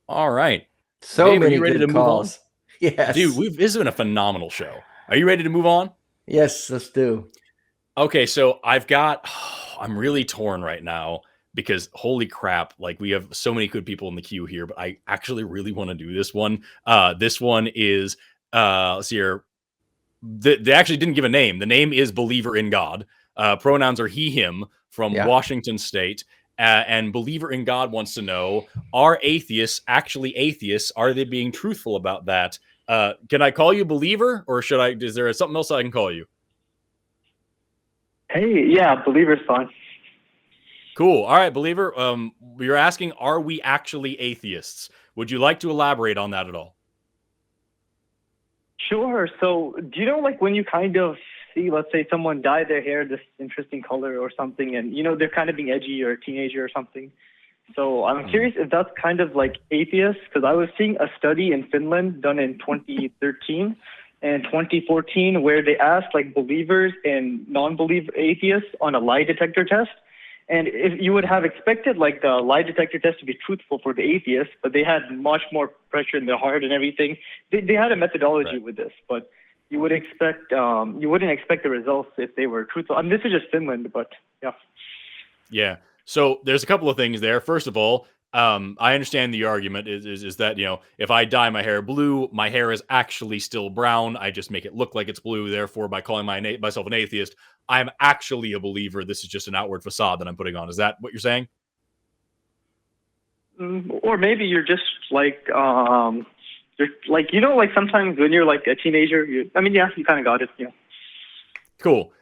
C: All right.
D: So
C: Dave,
D: many
C: are you ready
D: good
C: to
D: calls.
C: Move on?
D: Yes.
C: Dude, this has been a phenomenal show. Are you ready to move on?
D: Yes, let's do.
C: Okay, so I'm really torn right now because holy crap, like we have so many good people in the queue here, but I actually really want to do this one. This one is, let's see here. They actually didn't give a name. The name is Believer in God. Pronouns are he, him, from Washington State. And Believer in God wants to know, are atheists actually atheists? Are they being truthful about that? Can I call you Believer, or is there something else I can call you?
P: Hey, yeah, Believer's fine.
C: Cool. All right, Believer. You're asking, are we actually atheists? Would you like to elaborate on that at all?
P: Sure. So, do you know, like, when you kind of see, let's say, someone dye their hair this interesting color or something, and, they're kind of being edgy or a teenager or something. So, I'm curious if that's kind of like atheists, because I was seeing a study in Finland done in 2013 and 2014 where they asked like believers and non-believer atheists on a lie detector test. And if you would have expected like the lie detector test to be truthful for the atheists, but they had much more pressure in their heart and everything. They had a methodology with this, but you would expect you wouldn't expect the results if they were truthful. I mean, this is just Finland, but yeah.
C: Yeah. So there's a couple of things there. First of all, I understand the argument is that, if I dye my hair blue, my hair is actually still brown. I just make it look like it's blue. Therefore, by calling myself an atheist, I'm actually a believer. This is just an outward facade that I'm putting on. Is that what you're saying?
P: Or maybe you're just like, like sometimes when you're like a teenager, you kind of got it. Yeah.
C: Cool.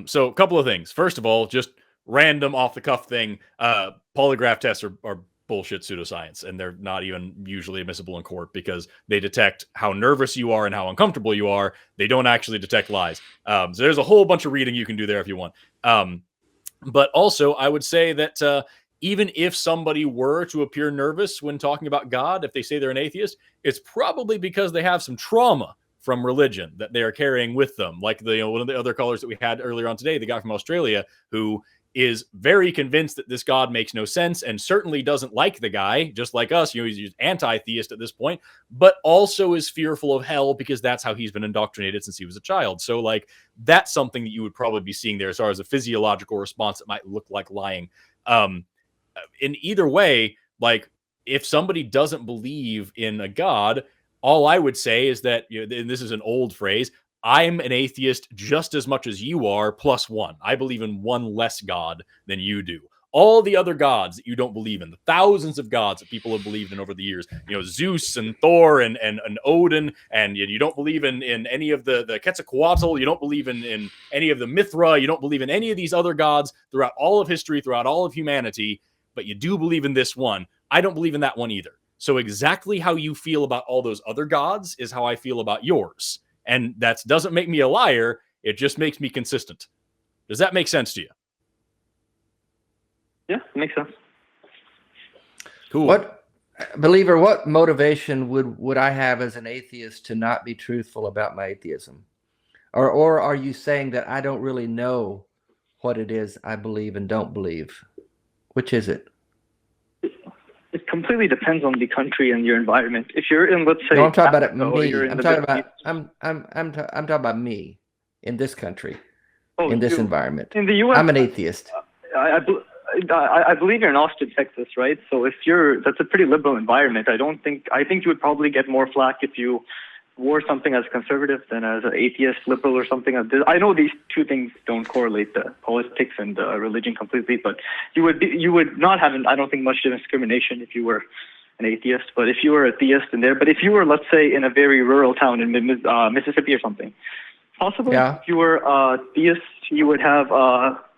C: So a couple of things. First of all, just random off the cuff thing. Polygraph tests are bullshit pseudoscience, and they're not even usually admissible in court because they detect how nervous you are and how uncomfortable you are. They don't actually detect lies. So there's a whole bunch of reading you can do there if you want. But also, I would say that even if somebody were to appear nervous when talking about God, if they say they're an atheist, it's probably because they have some trauma from religion that they are carrying with them. Like one of the other callers that we had earlier on today, the guy from Australia, who is very convinced that this God makes no sense and certainly doesn't like the guy, just like us. He's anti-theist at this point, but also is fearful of hell because that's how he's been indoctrinated since he was a child. So like that's something that you would probably be seeing there as far as a physiological response that might look like lying. In either way, like if somebody doesn't believe in a God, all I would say is that, and this is an old phrase, I'm an atheist just as much as you are, plus one. I believe in one less God than you do. All the other gods that you don't believe in, the thousands of gods that people have believed in over the years, Zeus and Thor and Odin, and you don't believe in any of the Quetzalcoatl, you don't believe in any of the Mithra, you don't believe in any of these other gods throughout all of history, throughout all of humanity, but you do believe in this one. I don't believe in that one either. So exactly how you feel about all those other gods is how I feel about yours. And that doesn't make me a liar. It just makes me consistent. Does that make sense to you?
P: Yeah, it makes sense.
C: Cool.
D: What motivation would I have as an atheist to not be truthful about my atheism? Or are you saying that I don't really know what it is I believe and don't believe? Which is it?
P: It completely depends on the country and your environment. If you're in, let's say,
D: No, I'm talking about
P: Africa, or
D: me.
P: you're in
D: I'm
P: the
D: talking
P: Middle
D: about I'm talking about me in this country,
P: Oh,
D: in this
P: you-
D: environment.
P: in the U.S.,
D: I'm an atheist.
P: I believe you're in Austin, Texas, right? So if that's a pretty liberal environment. I think you would probably get more flack if you wore something as conservative than as an atheist, liberal, or something. I know these two things don't correlate, the politics and religion completely, but you would not have, I don't think, much discrimination if you were an atheist. But if you were a theist in there, but if you were, let's say, in a very rural town in Mississippi or something, possibly, if you were a theist, you would have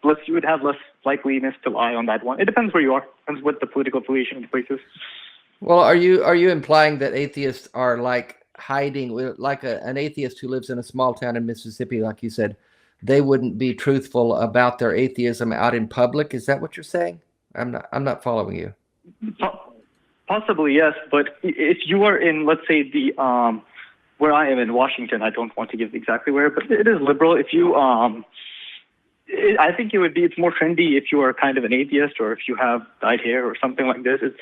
P: less likeliness to lie on that one. It depends where you are. Depends what the political affiliation of the place is.
D: Well, are you implying that atheists are like hiding, like an atheist who lives in a small town in Mississippi, like you said, they wouldn't be truthful about their atheism out in public? Is that what you're saying? I'm not following you.
P: Possibly, yes. But if you are in, let's say, the where I am in Washington, I don't want to give exactly where, but it is liberal. If you I think it's more trendy if you are kind of an atheist or if you have dyed hair or something like this. It's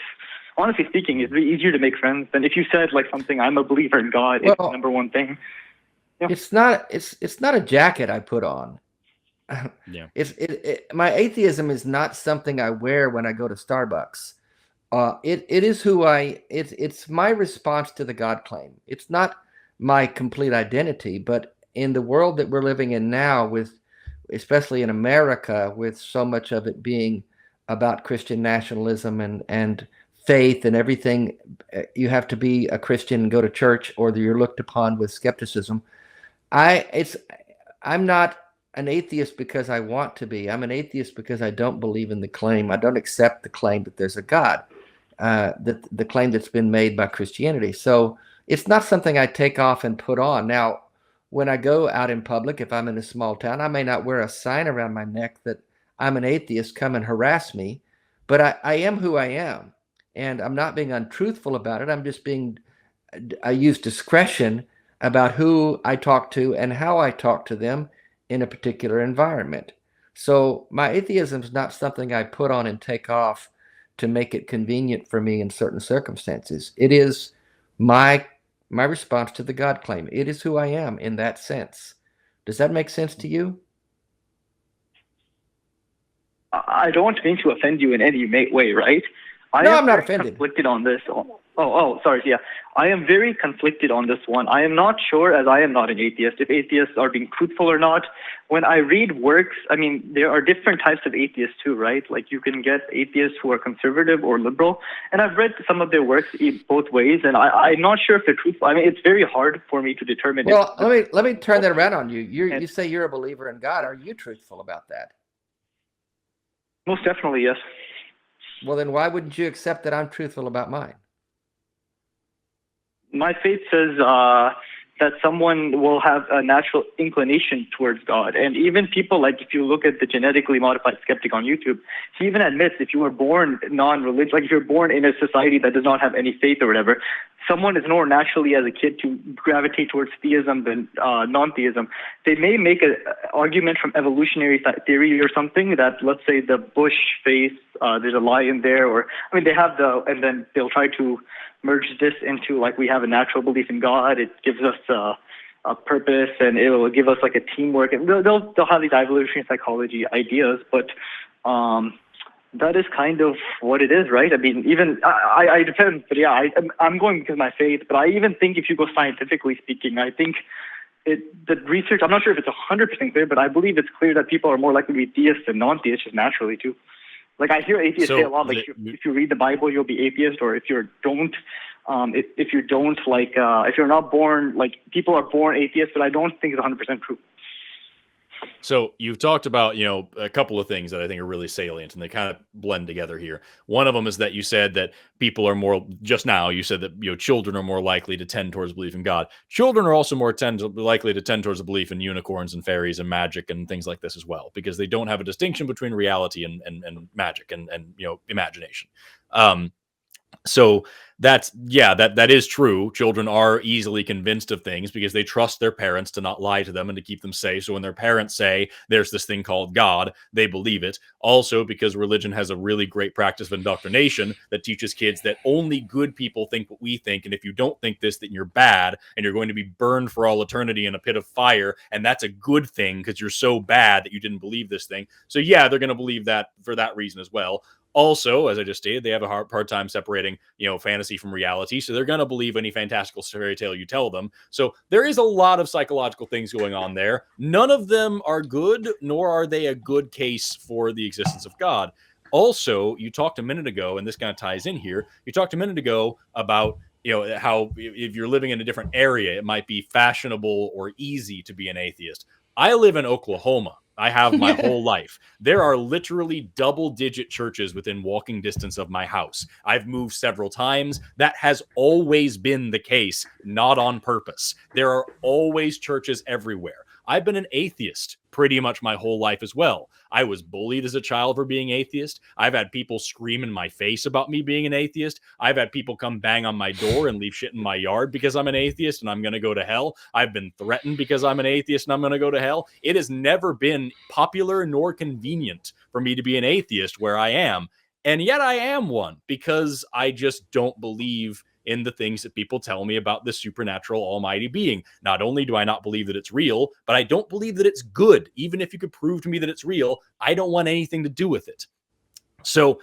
P: honestly speaking, it's really easier to make friends than if you said like something, I'm a believer in God, it's the number one thing. Yeah. It's
D: not a jacket I put on.
C: Yeah.
D: My atheism is not something I wear when I go to Starbucks. It is it's my response to the God claim. It's not my complete identity, but in the world that we're living in now, especially in America, with so much of it being about Christian nationalism and faith and everything, you have to be a Christian and go to church, or you're looked upon with skepticism. I'm not an atheist because I want to be. I'm an atheist because I don't believe in the claim. I don't accept the claim that there's a God, the claim that's been made by Christianity. So it's not something I take off and put on. Now, when I go out in public, if I'm in a small town, I may not wear a sign around my neck that I'm an atheist, come and harass me, but I am who I am, and I'm not being untruthful about it. I'm just I use discretion about who I talk to and how I talk to them in a particular environment. So my atheism is not something I put on and take off to make it convenient for me in certain circumstances. It is my response to the God claim. It is who I am in that sense. Does that make sense to you?
P: I don't mean to offend you in any way, right?
D: I'm not offended.
P: Conflicted on this. Oh, sorry. Yeah, I am very conflicted on this one. I am not sure, as I am not an atheist, if atheists are being truthful or not. When I read works, I mean, there are different types of atheists too, right? Like you can get atheists who are conservative or liberal, and I've read some of their works both ways, and I'm not sure if they're truthful. I mean, it's very hard for me to determine.
D: Well, let me turn that around on you. You say you're a believer in God. Are you truthful about that?
P: Most definitely, yes.
D: Well, then why wouldn't you accept that I'm truthful about mine?
P: My faith says that someone will have a natural inclination towards God. And even people, like if you look at the genetically modified skeptic on YouTube, he even admits if you were born non-religious, like if you're born in a society that does not have any faith or whatever, someone is more naturally as a kid to gravitate towards theism than non-theism. They may make an argument from evolutionary theory or something that, let's say, the bush face, there's a lie in there, or, I mean, they have and then they'll try to merge this into, like, we have a natural belief in God. It gives us a purpose, and it will give us like a teamwork. And they'll have these evolutionary psychology ideas, but that is kind of what it is, right? I mean, even I depend, but yeah, I'm going because of my faith. But I even think if you go scientifically speaking, I think the research, I'm not sure if it's 100% clear, but I believe it's clear that people are more likely to be theists than non-theists just naturally too. Like I hear atheists say a lot, like if you read the Bible, you'll be atheist, or if you don't, if you don't, like if you're not born, like people are born atheists, but I don't think it's 100% true.
C: So you've talked about, a couple of things that I think are really salient, and they kind of blend together here. One of them is that you said that people are more, just now you said that children are more likely to tend towards belief in God. Children are also more likely to tend towards a belief in unicorns and fairies and magic and things like this as well, because they don't have a distinction between reality and magic and imagination. So that is true. Children are easily convinced of things because they trust their parents to not lie to them and to keep them safe. So when their parents say there's this thing called God, they believe it. Also because religion has a really great practice of indoctrination that teaches kids that only good people think what we think. And if you don't think this, then you're bad and you're going to be burned for all eternity in a pit of fire. And that's a good thing because you're so bad that you didn't believe this thing. So yeah, they're going to believe that for that reason as well. Also, as I just stated, they have a hard time separating, fantasy from reality. So they're going to believe any fantastical fairy tale you tell them. So there is a lot of psychological things going on there. None of them are good, nor are they a good case for the existence of God. Also, you talked a minute ago, and this kind of ties in here. You talked a minute ago about, how if you're living in a different area, it might be fashionable or easy to be an atheist. I live in Oklahoma. I have my whole life. There are literally double-digit churches within walking distance of my house. I've moved several times. That has always been the case, not on purpose. There are always churches everywhere. I've been an atheist pretty much my whole life as well. I was bullied as a child for being atheist. I've had people scream in my face about me being an atheist. I've had people come bang on my door and leave shit in my yard because I'm an atheist and I'm going to go to hell. I've been threatened because I'm an atheist and I'm going to go to hell. It has never been popular nor convenient for me to be an atheist where I am. And yet I am one because I just don't believe in the things that people tell me about the supernatural almighty being. Not only do I not believe that it's real, but I don't believe that it's good. Even if you could prove to me that it's real, I don't want anything to do with it. So,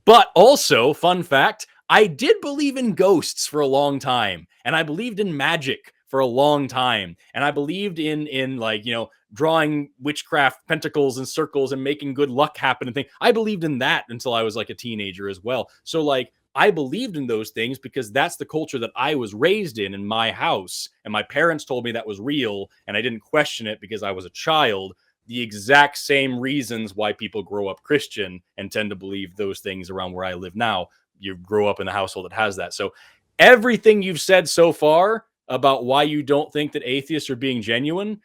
C: but also, fun fact, I did believe in ghosts for a long time, and I believed in magic for a long time, and I believed in like, drawing witchcraft pentacles and circles and making good luck happen and things. I believed in that until I was like a teenager as well. So like, I believed in those things because that's the culture that I was raised in my house. And my parents told me that was real. And I didn't question it because I was a child. The exact same reasons why people grow up Christian and tend to believe those things around where I live now. You grow up in a household that has that. So everything you've said so far about why you don't think that atheists are being genuine,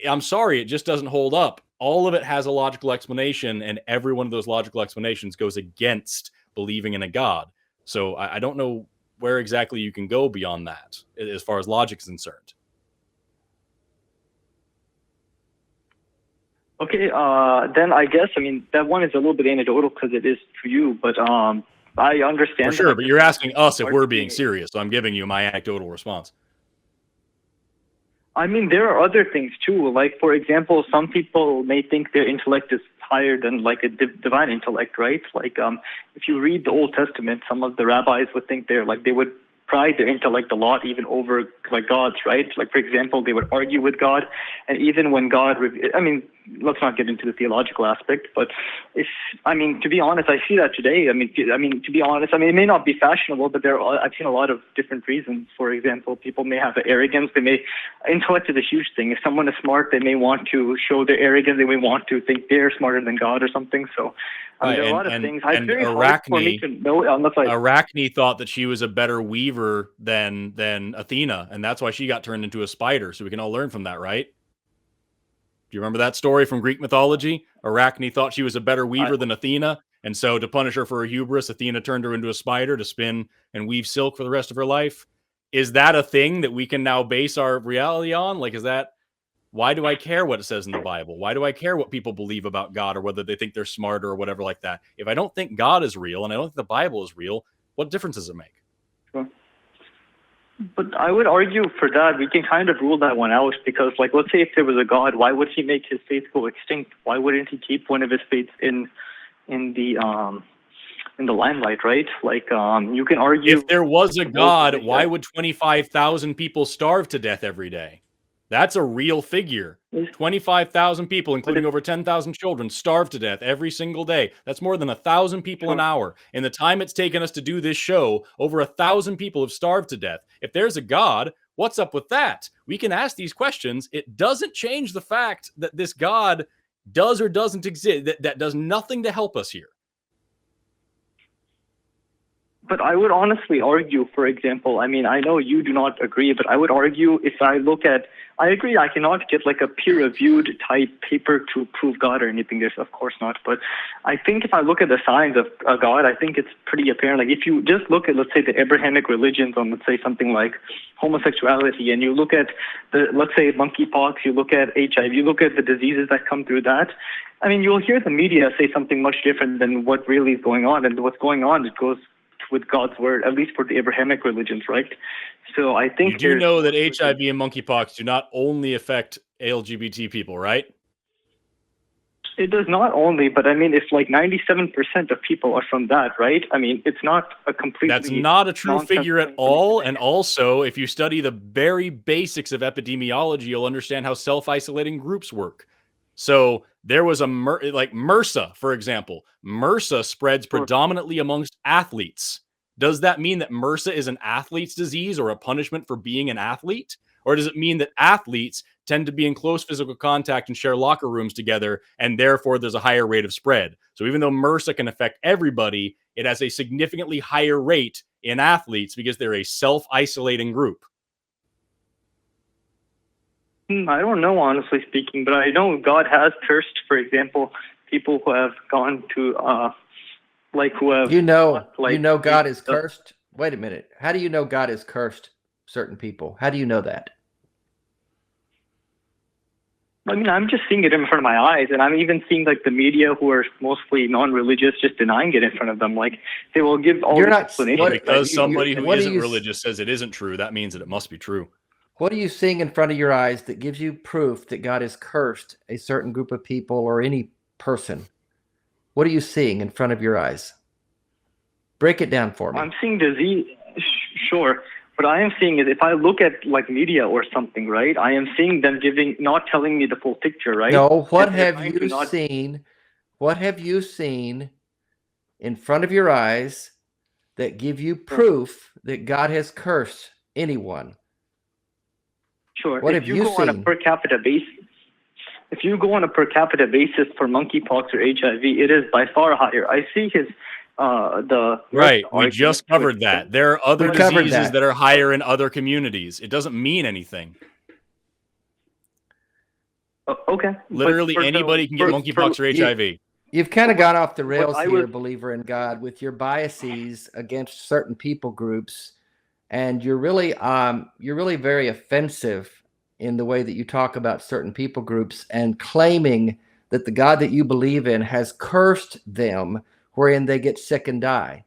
C: I'm sorry, it just doesn't hold up. All of it has a logical explanation. And every one of those logical explanations goes against believing in a God. So I don't know where exactly you can go beyond that as far as logic is concerned.
P: Okay, then I guess, that one is a little bit anecdotal because it is to you, but I understand.
C: For sure, but you're asking us if we're being serious, so I'm giving you my anecdotal response.
P: There are other things too. Like, for example, some people may think their intellect is higher than like a divine intellect, right? Like, if you read the Old Testament, some of the rabbis would think they would pride their intellect a lot, even over like God's, right? Like, for example, they would argue with God, and even when God, let's not get into the theological aspect, but to be honest, I see that today. To be honest, it may not be fashionable, but I've seen a lot of different reasons. For example, people may have arrogance. Intellect is a huge thing. If someone is smart, they may want to show their arrogance. They may want to think they're smarter than God or something. So, there are a lot of things. It's very hard for me to know unless
C: Arachne thought that she was a better weaver than Athena, and that's why she got turned into a spider. So we can all learn from that, right? Do you remember that story from Greek mythology? Arachne thought she was a better weaver than Athena, and so to punish her for her hubris, Athena turned her into a spider to spin and weave silk for the rest of her life. Is that a thing that we can now base our reality on? Like, why do I care what it says in the Bible? Why do I care what people believe about God or whether they think they're smarter or whatever like that? If I don't think God is real and I don't think the Bible is real, what difference does it make?
P: Sure. But I would argue for that, we can kind of rule that one out because, let's say if there was a God, why would he make his faith go extinct? Why wouldn't he keep one of his faiths in the limelight, right? You can argue...
C: If there was a God, why would 25,000 people starve to death every day? That's a real figure. 25,000 people, including over 10,000 children, starve to death every single day. That's more than 1,000 people an hour. In the time it's taken us to do this show, over 1,000 people have starved to death. If there's a God, what's up with that? We can ask these questions. It doesn't change the fact that this God does or doesn't exist. That does nothing to help us here.
P: But I would honestly argue, for example, I know you do not agree, but I would argue I agree I cannot get a peer-reviewed type paper to prove God or anything. There's of course not. But I think if I look at the signs of a God, I think it's pretty apparent. If you just look at, let's say, the Abrahamic religions on, let's say, something like homosexuality, and you look at let's say, monkeypox, you look at HIV, you look at the diseases that come through that, you'll hear the media say something much different than what really is going on. And what's going on, it goes with God's word, at least for the Abrahamic religions, right? So I think
C: you do know that HIV and monkeypox do not only affect LGBT people, right?
P: It does not only, but if 97% of people are from that, right? It's not a completely...
C: That's not a true figure at all. And also, if you study the very basics of epidemiology, you'll understand how self-isolating groups work. So there was MRSA, for example. MRSA spreads predominantly amongst athletes. Does that mean that MRSA is an athlete's disease or a punishment for being an athlete? Or does it mean that athletes tend to be in close physical contact and share locker rooms together, and therefore there's a higher rate of spread? So even though MRSA can affect everybody, it has a significantly higher rate in athletes because they're a self-isolating group.
P: I don't know, honestly speaking, but I know God has cursed, for example, people who have gone to, who have...
D: God is cursed? Wait a minute. How do you know God has cursed certain people? How do you know that?
P: I'm just seeing it in front of my eyes, and I'm even seeing the media who are mostly non-religious just denying it in front of them. They will give all these explanations.
C: Because somebody who isn't religious says it isn't true, that means that it must be true.
D: What are you seeing in front of your eyes that gives you proof that God has cursed a certain group of people or any person? What are you seeing in front of your eyes? Break it down for me.
P: I'm seeing disease, sure. What I am seeing is if I look at media or something, right? I am seeing them not telling me the full picture, right?
D: No, what have you seen? What have you seen in front of your eyes that give you proof that God has cursed anyone?
P: Sure.
D: What have you seen?
P: On a per capita basis, if you go on a per capita basis for monkeypox or HIV, it is by far higher. I see
C: Right. We just covered that. There are other diseases that are higher in other communities. It doesn't mean anything.
P: Okay.
C: Literally anybody can get monkeypox or HIV.
D: You've kind of gone off the rails here, believer in God, with your biases against certain people groups. And you're really very offensive in the way that you talk about certain people groups and claiming that the God that you believe in has cursed them, wherein they get sick and die.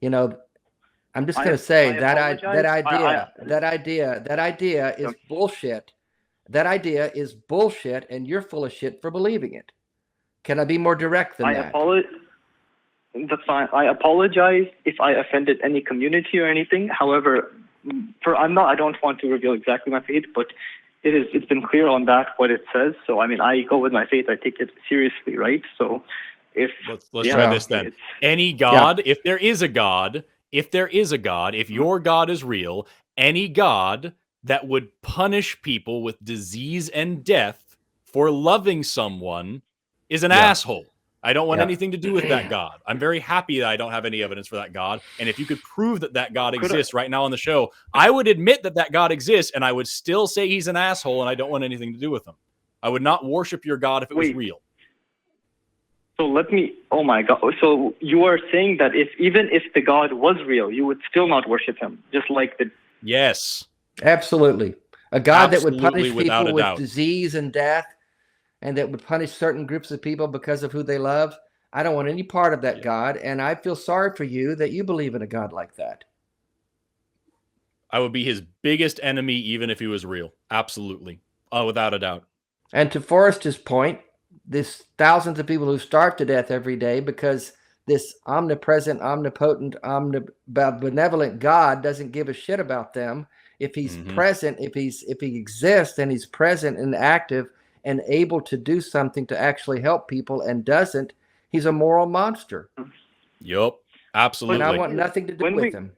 D: I'm just going to say that idea is bullshit. That idea is bullshit, and you're full of shit for believing it. Can I be more direct than that?
P: That's fine. I apologize if I offended any community or anything. However, I don't want to reveal exactly my faith, but it's been clear on that what it says. So I mean, I go with my faith. I take it seriously, right? So if
C: let's try this then. Any God, if there is a God, if your God is real, any God that would punish people with disease and death for loving someone is an asshole. I don't want anything to do with that God. I'm very happy that I don't have any evidence for that God. And if you could prove that that God exists right now on the show, I would admit that that God exists, and I would still say he's an asshole, and I don't want anything to do with him. I would not worship your God if it was real.
P: So oh my God. So you are saying that even if the God was real, you would still not worship him, just like the...
C: Yes.
D: Absolutely. A God that would punish
C: Absolutely, without
D: people
C: a
D: with
C: doubt.
D: disease and death, and that would punish certain groups of people because of who they love. I don't want any part of that God, and I feel sorry for you that you believe in a God like that.
C: I would be his biggest enemy even if he was real. Absolutely. Without a doubt.
D: And to Forrest's point, there's thousands of people who starve to death every day because this omnipresent, omnipotent, benevolent God doesn't give a shit about them. If he's present, if he exists and he's present and active and able to do something to actually help people and doesn't, he's a moral monster.
C: Yup, absolutely.
D: And I want nothing to do with him.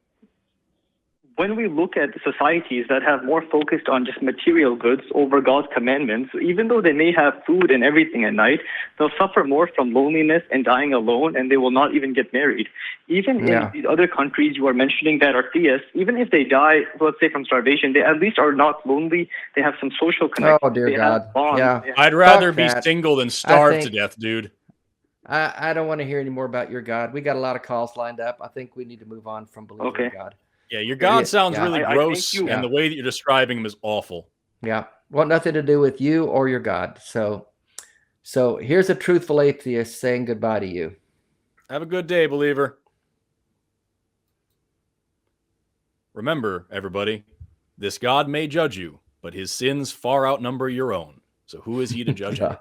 P: When we look at societies that have more focused on just material goods over God's commandments, even though they may have food and everything at night, they'll suffer more from loneliness and dying alone, and they will not even get married. Even in these other countries you are mentioning that are theists, even if they die, let's say from starvation, they at least are not lonely. They have some social connections.
D: Oh, dear God. Yeah.
C: I'd rather be single than starve to death, dude.
D: I don't want to hear any more about your God. We got a lot of calls lined up. I think we need to move on from believing in God.
C: Yeah, your God sounds really gross, and the way that you're describing him is awful.
D: Yeah, want nothing to do with you or your God. So here's a truthful atheist saying goodbye to you.
C: Have a good day, believer. Remember, everybody, this God may judge you, but his sins far outnumber your own. So who is he to judge him?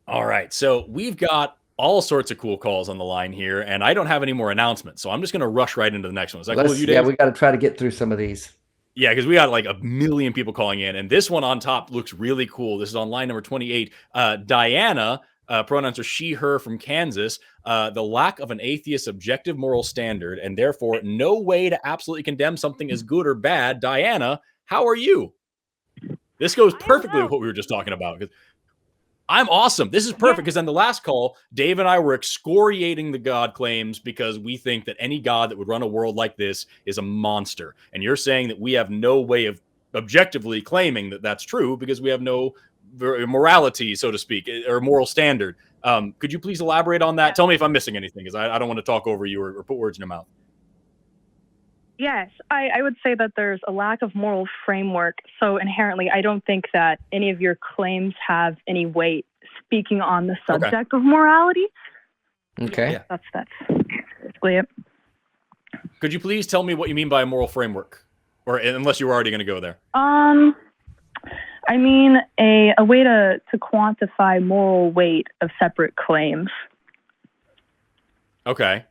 C: All right, so we've got all sorts of cool calls on the line here, and I don't have any more announcements, so I'm just going to rush right into the next one. Is that cool with you, Dave?
D: Yeah, we got to try to get through some of these.
C: Yeah, because we got like a million people calling in, and this one on top looks really cool. This is on line number 28. Diana, pronouns are she, her, from Kansas. The lack of an atheist's objective moral standard, and therefore no way to absolutely condemn something as good or bad. Diana, how are you? This goes perfectly with what we were just talking about. I'm awesome. This is perfect because on the last call, Dave and I were excoriating the God claims because we think that any God that would run a world like this is a monster. And you're saying that we have no way of objectively claiming that that's true because we have no morality, so to speak, or moral standard. Could you please elaborate on that? Tell me if I'm missing anything because I don't want to talk over you or put words in your mouth.
I: Yes, I would say that there's a lack of moral framework. So inherently, I don't think that any of your claims have any weight speaking on the subject of morality.
D: Okay.
I: Yeah, that's basically it.
C: Could you please tell me what you mean by a moral framework? Or unless you were already going to go there.
I: I mean, a way to quantify moral weight of separate claims.
C: Okay.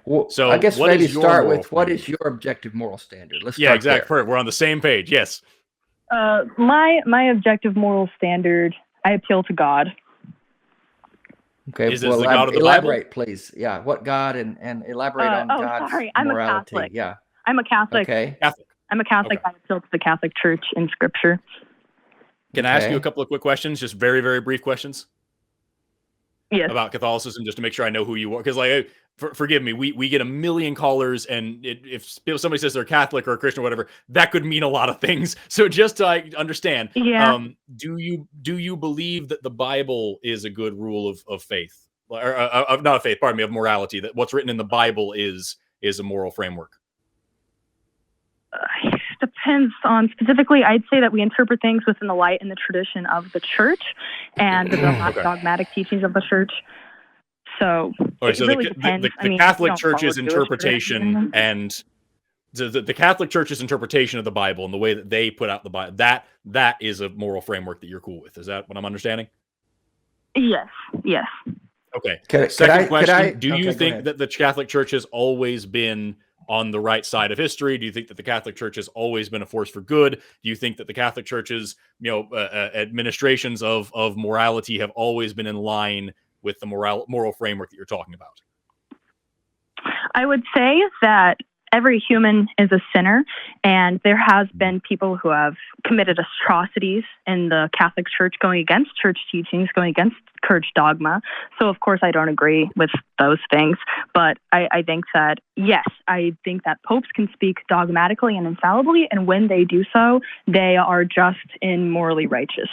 D: Well,
C: So
D: I guess maybe start with what
C: framework?
D: is your objective moral standard? Let's
C: Yeah,
D: start
C: exactly.
D: there.
C: Perfect. We're on the same page. Yes.
I: My objective moral standard, I appeal to God.
D: Okay,
C: Is this the God of the
D: elaborate, please. Yeah, what God and elaborate on God's
I: I'm
D: morality.
I: a Catholic.
D: Yeah.
I: I'm a Catholic.
D: Okay.
I: I'm a Catholic. I appeal to the Catholic Church in Scripture.
C: Can I ask you a couple of quick questions? Just very, very brief questions.
I: Yes.
C: About Catholicism, just to make sure I know who you are. Because, like, forgive me, we get a million callers, and if somebody says they're Catholic or a Christian or whatever, that could mean a lot of things. So just to understand, do you believe that the Bible is a good rule of faith, or not of faith? Pardon me, of morality. That what's written in the Bible is a moral framework.
I: Depends on specifically. I'd say that we interpret things within the light and the tradition of the church and the dogmatic teachings of the church. So,
C: Okay, so
I: really
C: the
I: depends.
C: Catholic Church's interpretation and the Catholic Church's interpretation of the Bible and the way that they put out the Bible, that is a moral framework that you're cool with. Is that what I'm understanding?
I: Yes.
C: Okay.
D: Could
C: Second
D: I-
C: question:
D: could I-
C: Do you
D: okay, go
C: think
D: ahead.
C: that the Catholic Church has always been on the right side of history? Do you think that the Catholic Church has always been a force for good? Do you think that the Catholic Church's, administrations of morality have always been in line with the moral framework that you're talking about?
I: I would say that every human is a sinner, and there has been people who have committed atrocities in the Catholic Church, going against church teachings, going against church dogma. So, of course, I don't agree with those things. But I think that, yes, I think that popes can speak dogmatically and infallibly, and when they do so, they are just and morally righteous.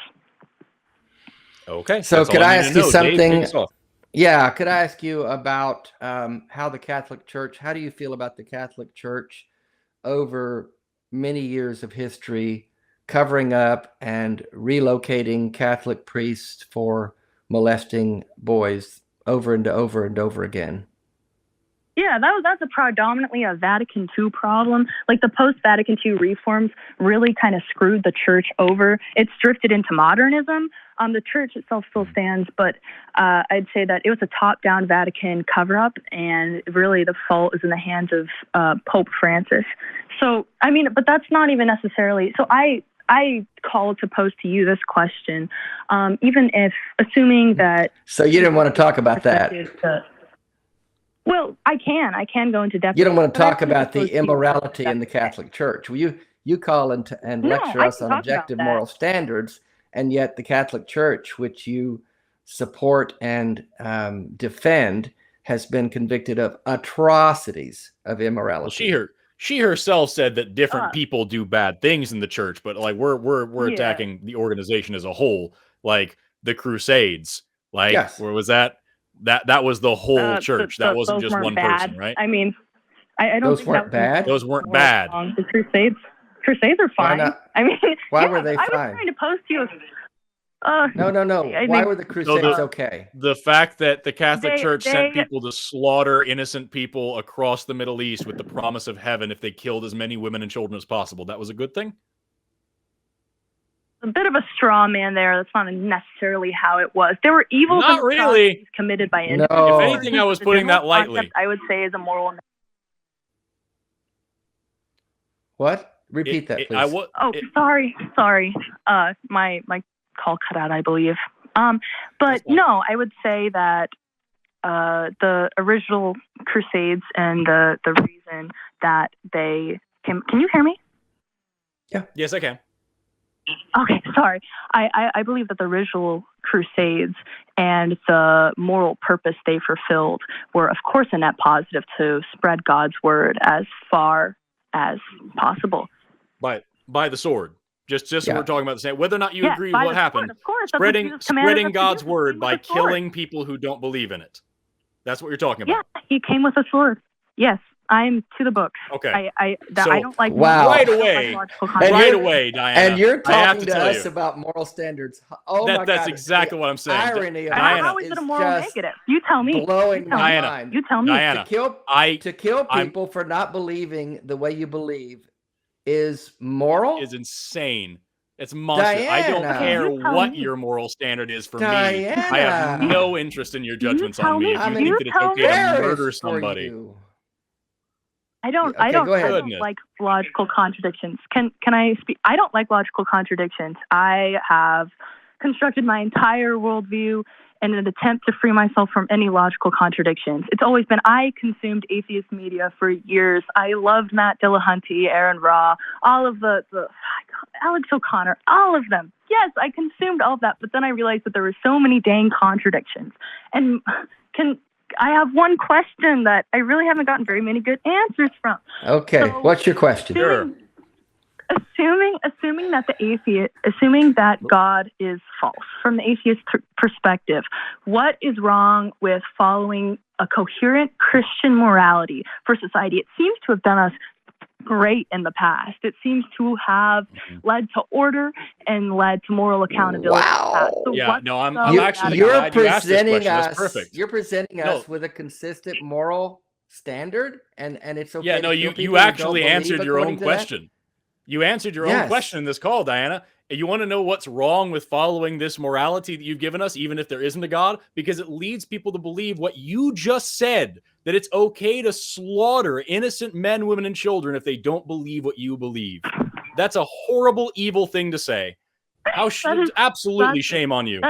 C: Okay.
D: So could I ask you something? Yeah, could I ask you about how the Catholic Church, how do you feel about the Catholic Church over many years of history covering up and relocating Catholic priests for molesting boys over and over and over again?
I: Yeah, that's predominantly a Vatican II problem. Like the post-Vatican II reforms really kind of screwed the church over. It's drifted into modernism. The church itself still stands, but I'd say that it was a top-down Vatican cover-up, and really the fault is in the hands of Pope Francis. So, I mean, but that's not even necessarily... So I called to pose to you this question, even if, assuming that...
D: So you didn't want to talk about that?
I: Well, I can go into depth.
D: You don't want to talk about the immorality in the Catholic Church. Well, you call and lecture us on objective moral standards, and yet the Catholic Church, which you support and defend, has been convicted of atrocities of immorality.
C: Well, she herself said that different people do bad things in the church, but like we're attacking the organization as a whole, like the Crusades. Like where was that? That was the whole church. That wasn't just one person, right?
I: I mean, I don't
D: those
I: think
D: weren't bad.
C: Those weren't bad.
I: The Crusades are fine. I mean,
D: why were they
I: I
D: fine?
I: was trying to post to you.
D: No. Why were the Crusades okay?
C: The fact that the Catholic Church sent people to slaughter innocent people across the Middle East with the promise of heaven if they killed as many women and children as possible, that was a good thing?
I: A bit of a straw man there. That's not necessarily how it was. There were evil
C: Not really
I: committed by
D: individuals.
C: No. If anything, I was putting that lightly.
I: I would say is a moral.
D: What? Repeat that, please.
I: Sorry. My call cut out, I believe. But no, I would say that the original Crusades and the reason that they came. Can you hear me?
D: Yeah.
C: Yes, I can.
I: Okay, sorry. I believe that the original Crusades and the moral purpose they fulfilled were, of course, a net positive to spread God's word as far as possible.
C: By the sword. Just we're talking about the same. Whether or not you agree with what happened,
I: of course,
C: spreading God's word by killing people who don't believe in it. That's what you're talking about.
I: Yeah, he came with a sword. Yes. I'm to the books.
C: Okay.
I: I don't like
C: right away, Diana.
D: And you're talking to us about moral standards. Oh my God!
C: That's exactly what I'm saying.
D: Irony of
C: Diana,
I: how is it a moral negative? You tell me.
D: Blowing my mind.
I: You tell me.
C: Diana,
D: to kill people for not believing the way you believe is moral.
C: Is insane. It's monster. I don't care what your moral standard is for me. I have no interest in your judgments on me. If you think that it's okay to murder somebody.
I: I don't like logical contradictions. Can I speak? I don't like logical contradictions. I have constructed my entire worldview in an attempt to free myself from any logical contradictions. It's always been, I consumed atheist media for years. I loved Matt Dillahunty, Aaron Ra, all of the Alex O'Connor, all of them. Yes, I consumed all of that, but then I realized that there were so many dang contradictions. And I have one question that I really haven't gotten very many good answers from.
D: Okay, so, what's your question?
I: Assuming that God is false from the atheist perspective, what is wrong with following a coherent Christian morality for society? It seems to have done us great in the past. It seems to have led to order and led to moral accountability.
D: Wow.
I: So
D: you're presenting us. You're presenting us with a consistent moral standard, and it's okay.
C: Yeah, no, you actually answered your own question. You answered your own question in this call, Diana. You want to know what's wrong with following this morality that you've given us, even if there isn't a God? Because it leads people to believe what you just said, that it's okay to slaughter innocent men, women, and children if they don't believe what you believe. That's a horrible, evil thing to say. Absolutely shame on you.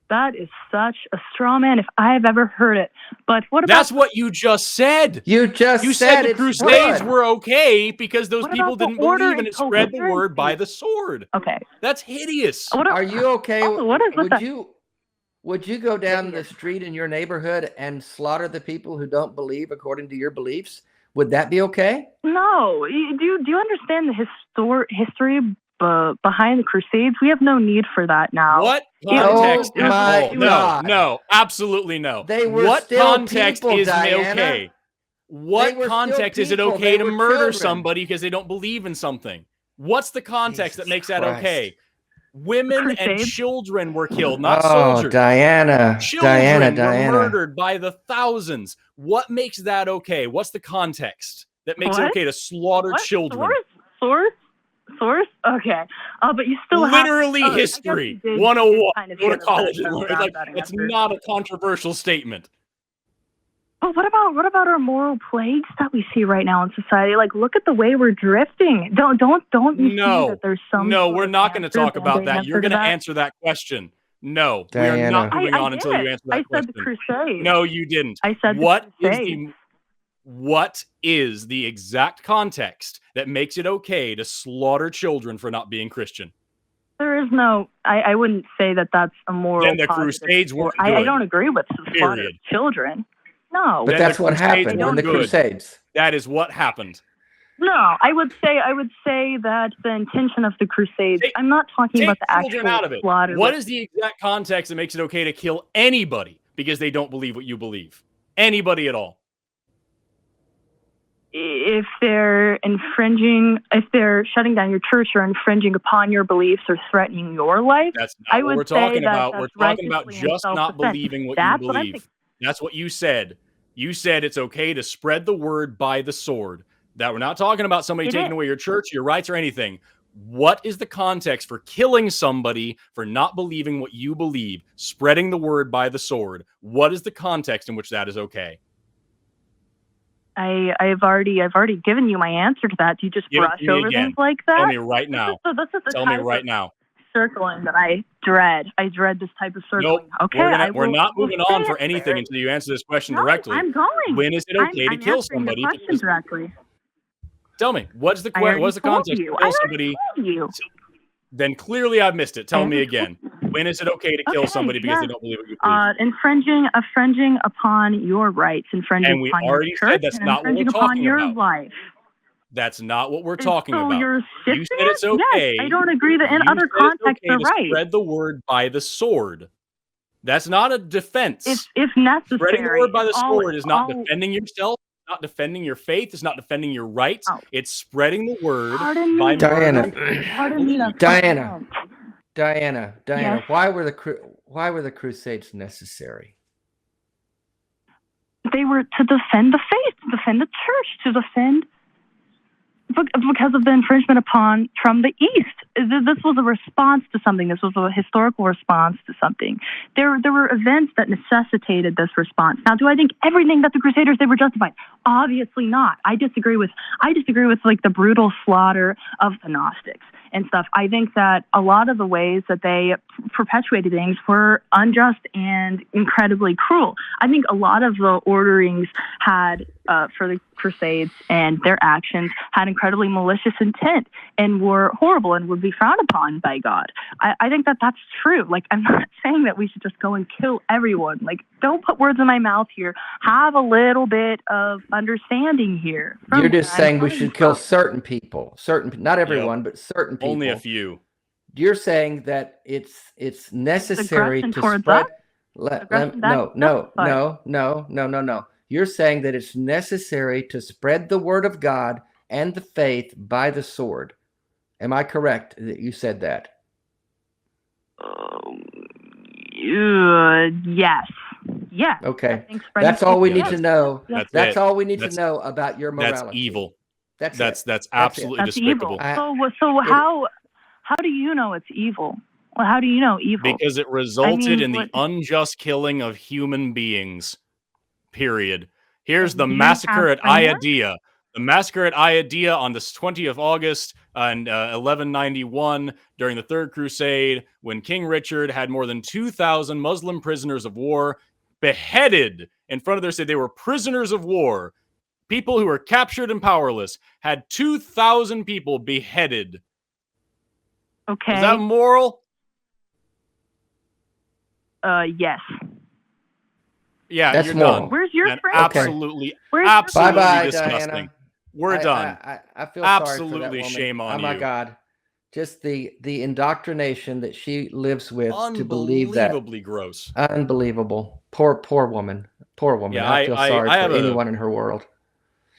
I: That is such a straw man if I have ever heard it. But what about...
C: That's what you just said.
D: You
C: said the Crusades were okay because those people didn't believe and it spread the word by the sword.
I: Okay.
C: That's hideous.
D: Are you okay?
I: What is with that?
D: Would you go down the street in your neighborhood and slaughter the people who don't believe according to your beliefs? Would that be okay?
I: No. Do you understand the history behind the Crusades? We have no need for that now.
C: What context? No, absolutely no. What context
D: people,
C: is
D: Diana.
C: it okay? What context is it okay to murder somebody because they don't believe in something? What's the context that makes that okay? Women and children were killed, not soldiers.
D: Diana.
C: Children
D: Diana.
C: were murdered by the thousands. What makes that okay? What's the context that makes it okay to slaughter children?
I: Source? Okay. But you still
C: literally
I: have...
C: history 101. Go to college and learn. It's not a controversial statement.
I: But what about our moral plagues that we see right now in society? Like, look at the way we're drifting. Don't you see that there's some...
C: No, we're not going to talk about that. You're going to answer that question. No,
D: Diana.
C: We are not moving on until you answer that question.
I: I said the Crusades.
C: No, you didn't.
I: I said the Crusades.
C: What is the exact context that makes it okay to slaughter children for not being Christian?
I: There is no... I wouldn't say that that's a moral...
C: Then the Crusades weren't good.
I: I don't agree with the slaughter of children. No.
D: But that's what happened in the Crusades.
C: That is what happened.
I: No, I would say that the intention of the Crusades... I'm not talking about the actual
C: out of it.
I: slaughter.
C: What is the exact context that makes it okay to kill anybody because they don't believe what you believe? Anybody at all.
I: If they're shutting down your church or infringing upon your beliefs or threatening your life,
C: that's not what we're talking about. We're talking about just not believing what you believe. That's what you said. You said it's okay to spread the word by the sword. That we're not talking about somebody taking away your church, your rights, or anything. What is the context for killing somebody for not believing what you believe, spreading the word by the sword? What is the context in which that is okay?
I: I've already given you my answer to that. Do you just brush over things like that?
C: Tell me right now. Tell me right now.
I: Circling that I dread. I dread this type of circling.
C: Nope.
I: Okay,
C: we're not moving on for anything until you answer this question directly.
I: I'm going.
C: When is it okay to kill somebody?
I: Directly.
C: Tell me, what's the context to kill somebody? Then clearly I've missed it. Tell me again. When is it okay to kill somebody because they don't believe what you believe?
I: Infringing upon your rights,
C: and we already said that's not what we're talking about.
I: Life.
C: That's not what we're talking
I: so
C: about.
I: You
C: said it's okay.
I: Yes, I don't agree that in other contexts they're right.
C: Spread the word by the sword. That's not a defense.
I: If necessary.
C: Spreading the word by the sword is not defending yourself. Not defending your faith. It's not defending your rights. It's spreading the word by
D: Diana.
I: Yes.
D: Why were the Crusades necessary?
I: They were to defend the faith, to defend the church, to defend because of the infringement from the East. This was a response to something. This was a historical response to something. There were events that necessitated this response. Now, do I think everything that the Crusaders did were justified? Obviously not. I disagree with like the brutal slaughter of the Gnostics and stuff. I think that a lot of the ways that they perpetuated things were unjust and incredibly cruel. I think a lot of the orderings had for the Crusades and their actions had incredibly malicious intent and were horrible and would be frowned upon by God. I think that that's true. Like, I'm not saying that we should just go and kill everyone. Like, don't put words in my mouth here. Have a little bit of understanding here.
D: You're just saying we should kill certain people, not everyone, but certain people.
C: Only a few.
D: You're saying that it's necessary to spread. No. You're saying that it's necessary to spread the word of God and the faith by the sword. Am I correct that you said that?
I: Yes.
D: Okay. That's all we need to know. That's all we need to know about your morality.
C: That's evil.
D: That's
C: absolutely despicable.
I: So How do you know it's evil? Well, how do you know evil?
C: Because it resulted in the unjust killing of human beings. Period. Here's the massacre at Iadea. The massacre at Iadea on the 20th of August in 1191 during the Third Crusade, when King Richard had more than 2,000 Muslim prisoners of war beheaded in front of their city. They were prisoners of war. People who were captured and powerless had 2,000 people beheaded.
I: Okay.
C: Is that moral?
I: Yes.
C: Yeah,
D: That's
C: you're
D: moral.
C: done.
I: Where's your
C: And
I: friend?
C: absolutely,
I: Where's
C: absolutely
D: Bye-bye,
C: disgusting.
D: Diana.
C: We're done.
D: I feel
C: absolutely
D: sorry for that woman.
C: shame on
D: you. Oh my
C: you.
D: God. Just the indoctrination that she lives with to believe that.
C: Unbelievably gross.
D: Unbelievable. Poor woman. Poor woman.
C: Yeah,
D: I feel sorry
C: I
D: for anyone in her world.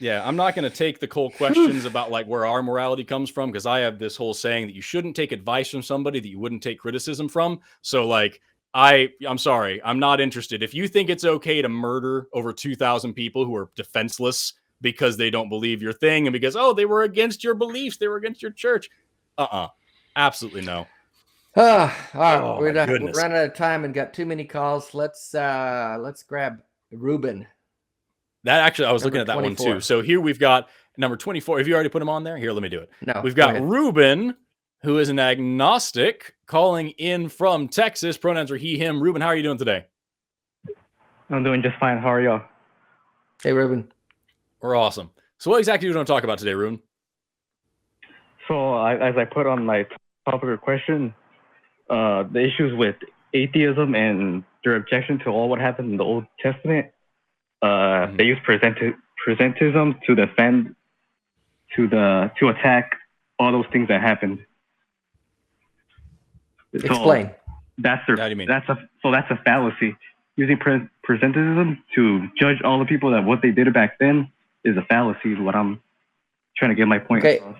C: Yeah, I'm not going to take the cold questions about like where our morality comes from, because I have this whole saying that you shouldn't take advice from somebody that you wouldn't take criticism from. So like, I'm sorry, I'm not interested. If you think it's okay to murder over 2,000 people who are defenseless because they don't believe your thing and because, oh, they were against your beliefs, they were against your church. Absolutely no.
D: All right,
C: Oh,
D: we're
C: my
D: running
C: goodness.
D: out of time and got too many calls. Let's grab Ruben.
C: That actually, I was
D: Number
C: looking at that
D: 24.
C: one too. So here we've got number 24. Have you already put him on there? Here, let me do it.
D: No,
C: We've
D: go
C: got
D: ahead.
C: Ruben, who is an agnostic, calling in from Texas. Pronouns are he, him. Ruben, how are you doing today?
Q: I'm doing just fine. How are y'all?
D: Hey, Ruben.
C: We're awesome. So what exactly do you want to talk about today, Ruben?
Q: So as I put on my topic of question, the issues with atheism and their objection to all what happened in the Old Testament, they use presentism to defend, to attack all those things that happened.
D: Explain.
Q: So that's their.
C: How do you mean?
Q: That's a fallacy. Using presentism to judge all the people that what they did back then is a fallacy. Is what I'm trying to get my point across.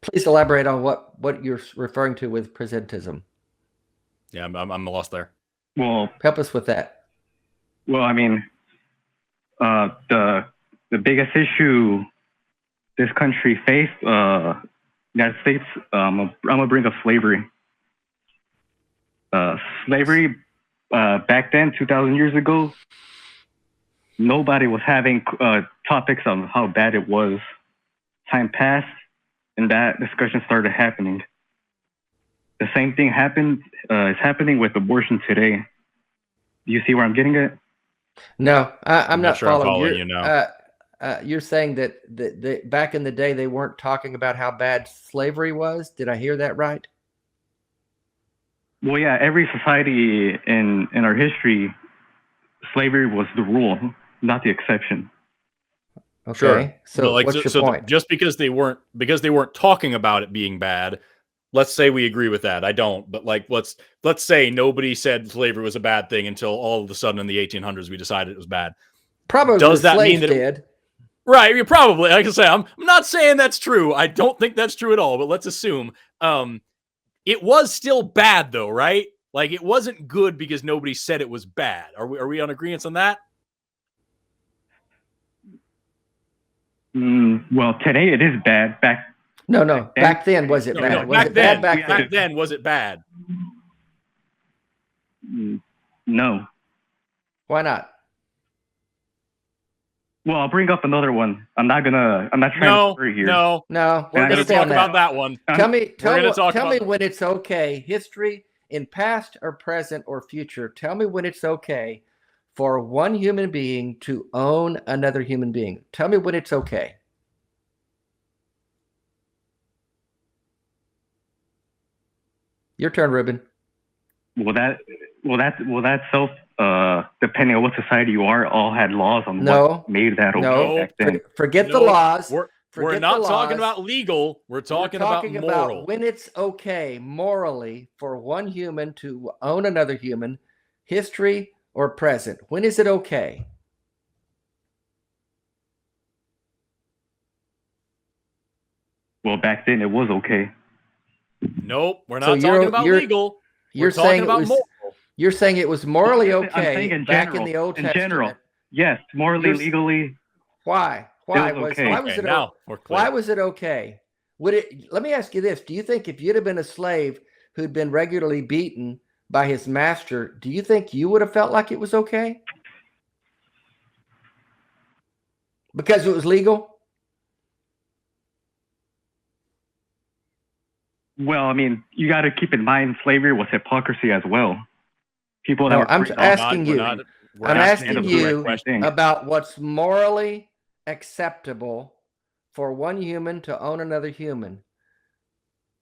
D: Please elaborate on what you're referring to with presentism.
C: Yeah, I'm lost there.
Q: Well,
D: help us with that.
Q: Well, I mean, the biggest issue this country faced, United States, I'm gonna bring up slavery. Slavery back then, 2,000 years ago, nobody was having topics of how bad it was. Time passed, and that discussion started happening. The same thing is happening with abortion today. Do you see where I'm getting at?
D: No, I'm not
C: sure I'm
D: following
C: you now.
D: You're saying that back in the day they weren't talking about how bad slavery was. Did I hear that right?
Q: Well, yeah, every society in our history, slavery was the rule, not the exception.
D: Okay.
C: Sure.
D: So
C: But
D: what's your point?
C: Just because they weren't talking about it being bad, let's say we agree with that. I don't, but like let's say nobody said slavery was a bad thing until all of a sudden in the 1800s we decided it was bad.
D: Probably
C: does
D: the
C: that mean
D: slaves
C: that
D: did.
C: Right, you probably. Like I say, I'm not saying that's true. I don't think that's true at all, but let's assume it was still bad though, right? Like it wasn't good because nobody said it was bad. Are we on agreement on that?
Q: Well, today it is bad.
D: Back then was it bad? Was it bad back then?
C: Was it bad?
Q: No.
D: Why not?
Q: Well, I'll bring up another one. I'm not trying to agree here.
D: No.
C: We're going to talk about that one.
D: Tell me when it's okay. History in past or present or future. Tell me when it's okay for one human being to own another human being. Tell me when it's okay. Your turn, Ruben.
Q: Well, that's self. Depending on what society you are, all had laws on what made that okay back then.
D: Forget the laws.
C: We're not talking about legal. We're talking about moral.
D: When it's okay morally for one human to own another human, history or present. When is it okay?
Q: Well, back then it was okay.
C: Nope, we're not talking about legal. We're talking about moral.
D: You're saying it was morally okay
Q: I'm saying in
D: back
Q: general,
D: in the Old Testament.
Q: In general, yes, morally, legally.
D: Why? Why was it okay?
C: Now,
D: why was it okay Let me ask you this. Do you think if you'd have been a slave who'd been regularly beaten by his master, do you think you would have felt like it was okay? Because it was legal?
Q: Well, I mean, you got to keep in mind slavery was hypocrisy as well. People that
D: No,
Q: were
D: I'm asking you. I'm asking you
Q: right
D: about what's morally acceptable for one human to own another human.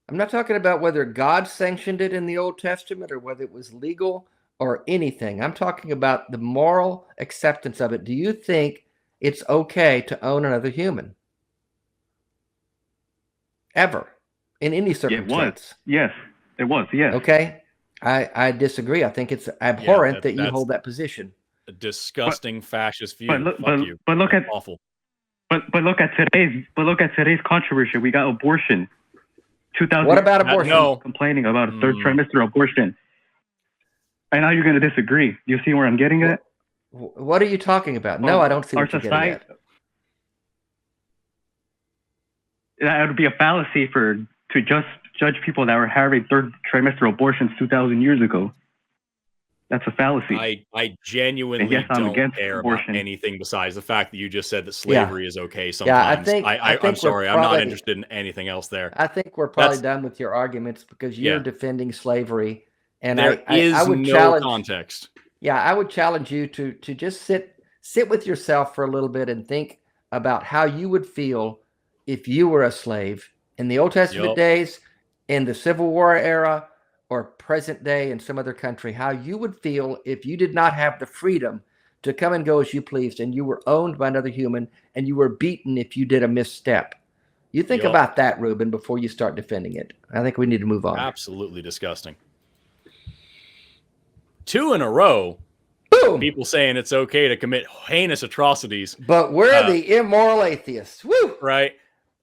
D: I'm not talking about whether God sanctioned it in the Old Testament or whether it was legal or anything. I'm talking about the moral acceptance of it. Do you think it's okay to own another human? Ever? In any circumstance?
Q: It was. Yes. It was. Yes.
D: Okay. I disagree. I think it's abhorrent that you hold that position.
C: A disgusting fascist view.
Q: But look at
C: awful.
Q: But look at today's controversy. We got abortion. 2000.
D: What about abortion?
Q: No. Complaining about a third trimester abortion. And now you're going to disagree. Do you see where I'm getting at?
D: What are you talking about? No, I don't see what you're getting at.
Q: That would be a fallacy to just judge people that were having third trimester abortions 2,000 years ago. That's a fallacy.
C: I genuinely don't care about anything besides the fact that you just said that slavery is okay sometimes. I'm sorry. I'm not interested in anything else there.
D: I think we're probably done with your arguments because you're defending slavery. And
C: there
D: I would
C: no
D: challenge,
C: context.
D: Yeah, I would challenge you to just sit with yourself for a little bit and think about how you would feel if you were a slave in the Old Testament days, in the Civil War era, or present day in some other country, how you would feel if you did not have the freedom to come and go as you pleased and you were owned by another human and you were beaten if you did a misstep. You think about that, Ruben, before you start defending it. I think we need to move on.
C: Absolutely disgusting. 2 in a row.
D: Boom.
C: People saying it's okay to commit heinous atrocities.
D: But we're the immoral atheists. Woo!
C: Right.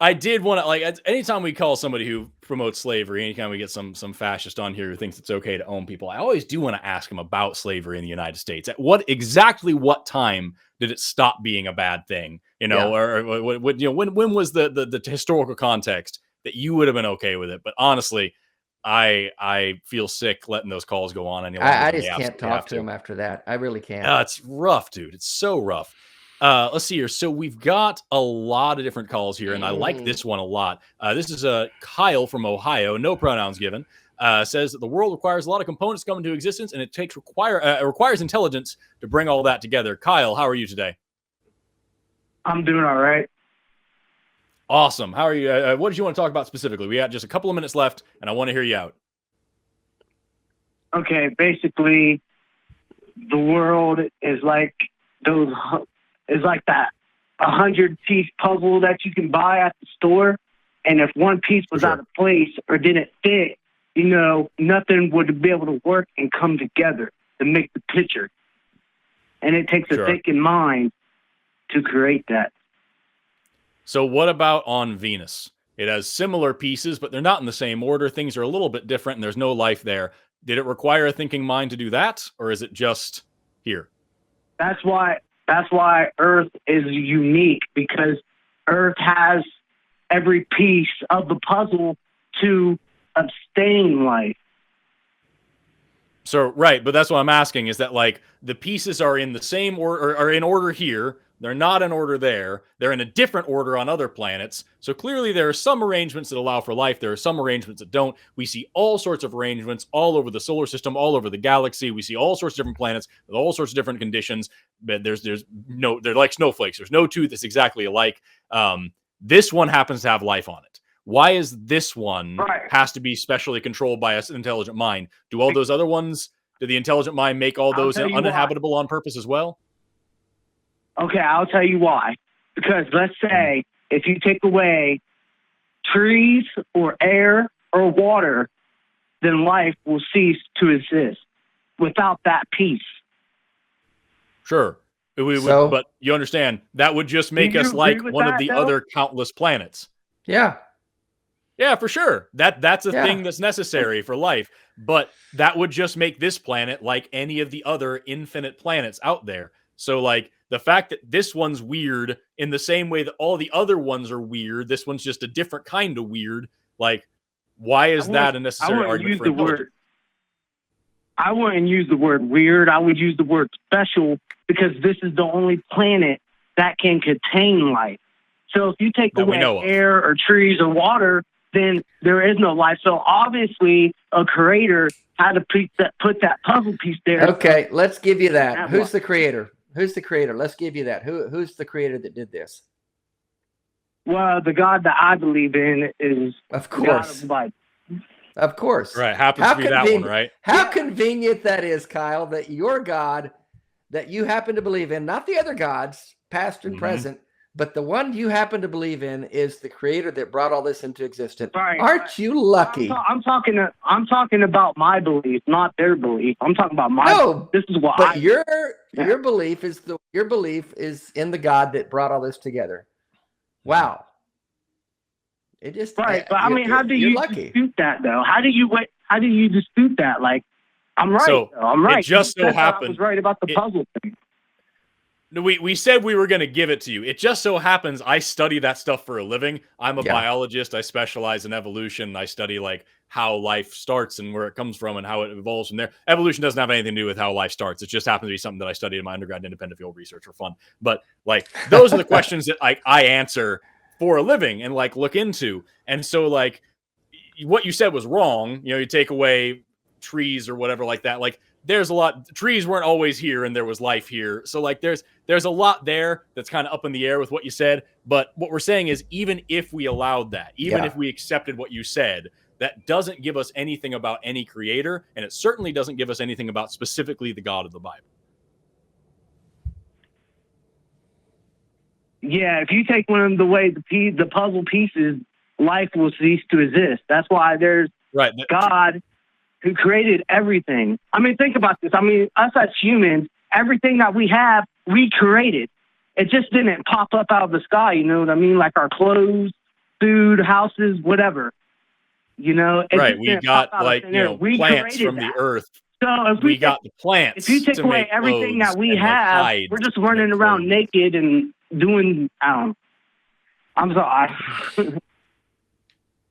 C: I did want to, anytime we call somebody who promotes slavery, anytime we get some fascist on here who thinks it's okay to own people, I always do want to ask them about slavery in the United States. At what time did it stop being a bad thing? Or when was the historical context that you would have been okay with it? But honestly, I feel sick letting those calls go on.
D: I just can't talk to them after that. I really can't.
C: It's rough, dude. It's so rough. Let's see here. So we've got a lot of different calls here, and I like this one a lot. This is Kyle from Ohio, no pronouns given, says that the world requires a lot of components to come into existence, and it requires intelligence to bring all that together. Kyle, how are you today?
R: I'm doing all right.
C: Awesome. How are you? What did you want to talk about specifically? We got just a couple of minutes left, and I want to hear you out.
R: Okay, basically, the world is like that 100-piece puzzle that you can buy at the store, and if one piece was out of place or didn't fit, nothing would be able to work and come together to make the picture. And it takes a thinking mind to create that.
C: So what about on Venus? It has similar pieces, but they're not in the same order. Things are a little bit different, and there's no life there. Did it require a thinking mind to do that, or is it just here?
R: That's why Earth is unique, because Earth has every piece of the puzzle to sustain life.
C: So, right, but that's what I'm asking, is that the pieces are in the same order, or are in order here. They're not in order there. They're in a different order on other planets. So clearly there are some arrangements that allow for life. There are some arrangements that don't. We see all sorts of arrangements all over the solar system, all over the galaxy. We see all sorts of different planets with all sorts of different conditions. But they're like snowflakes. There's no two that's exactly alike. This one happens to have life on it. Why is this one has to be specially controlled by an intelligent mind? Do all those other ones, did the intelligent mind make all those uninhabitable on purpose as well?
R: Okay, I'll tell you why. Because let's say if you take away trees or air or water, then life will cease to exist without that piece.
C: Sure. But you understand, that would just make us like one of the other countless planets.
D: Yeah.
C: Yeah, for sure. That's a thing that's necessary for life. But that would just make this planet like any of the other infinite planets out there. So like the fact that this one's weird in the same way that all the other ones are weird, this one's just a different kind of weird. Like, why is that a necessary argument for intelligence?
R: I wouldn't use the word weird. I would use the word special, because this is the only planet that can contain life. So if you take away air or trees or water, then there is no life. So obviously a creator had to put that puzzle piece there.
D: Okay, let's give you that. Who's the creator? Who's the creator? Let's give you that. Who's the creator that did this?
R: Well, the God that I believe in is
D: of course.
R: God of the Bible.
D: Of course.
C: Right. Happens to be that one, right?
D: How convenient that is, Kyle, that your God that you happen to believe in, not the other gods, past and present, but the one you happen to believe in is the creator that brought all this into existence.
R: Right.
D: Aren't you lucky?
R: I'm talking about my belief, not their belief. I'm talking about my belief. This is what
D: but your belief is in the God that brought all this together. Wow. It just
R: right, but I mean, how do you dispute that though? How do you dispute that? Like, I'm right.
C: So
R: I'm right.
C: It just so happened.
R: I was right about the puzzle thing.
C: We said we were going to give it to you. It just so happens I study that stuff for a living. I'm a biologist. I specialize in evolution. I study like how life starts and where it comes from and how it evolves from there. Evolution doesn't have anything to do with how life starts. It just happens to be something that I studied in my undergrad independent field research for fun. But like those are the questions that I answer for a living and like look into. And so like what you said was wrong. You know, you take away trees or whatever like that. Like there's a lot, trees weren't always here and there was life here. So like there's a lot there that's kind of up in the air with what you said. But what we're saying is even if we allowed that, even if we accepted what you said, that doesn't give us anything about any creator. And it certainly doesn't give us anything about specifically the God of the Bible.
R: Yeah, if you take one of the puzzle pieces, life will cease to exist. That's why there's God who created everything. I mean, think about this. I mean, us as humans, everything that we have, we created. It just didn't pop up out of the sky, you know what I mean? Like our clothes, food, houses, whatever. You know?
C: Right, we got like, you know, plants from the earth.
R: So if we
C: got the plants.
R: If you take away everything that we have, we're just running around naked and doing, I'm sorry.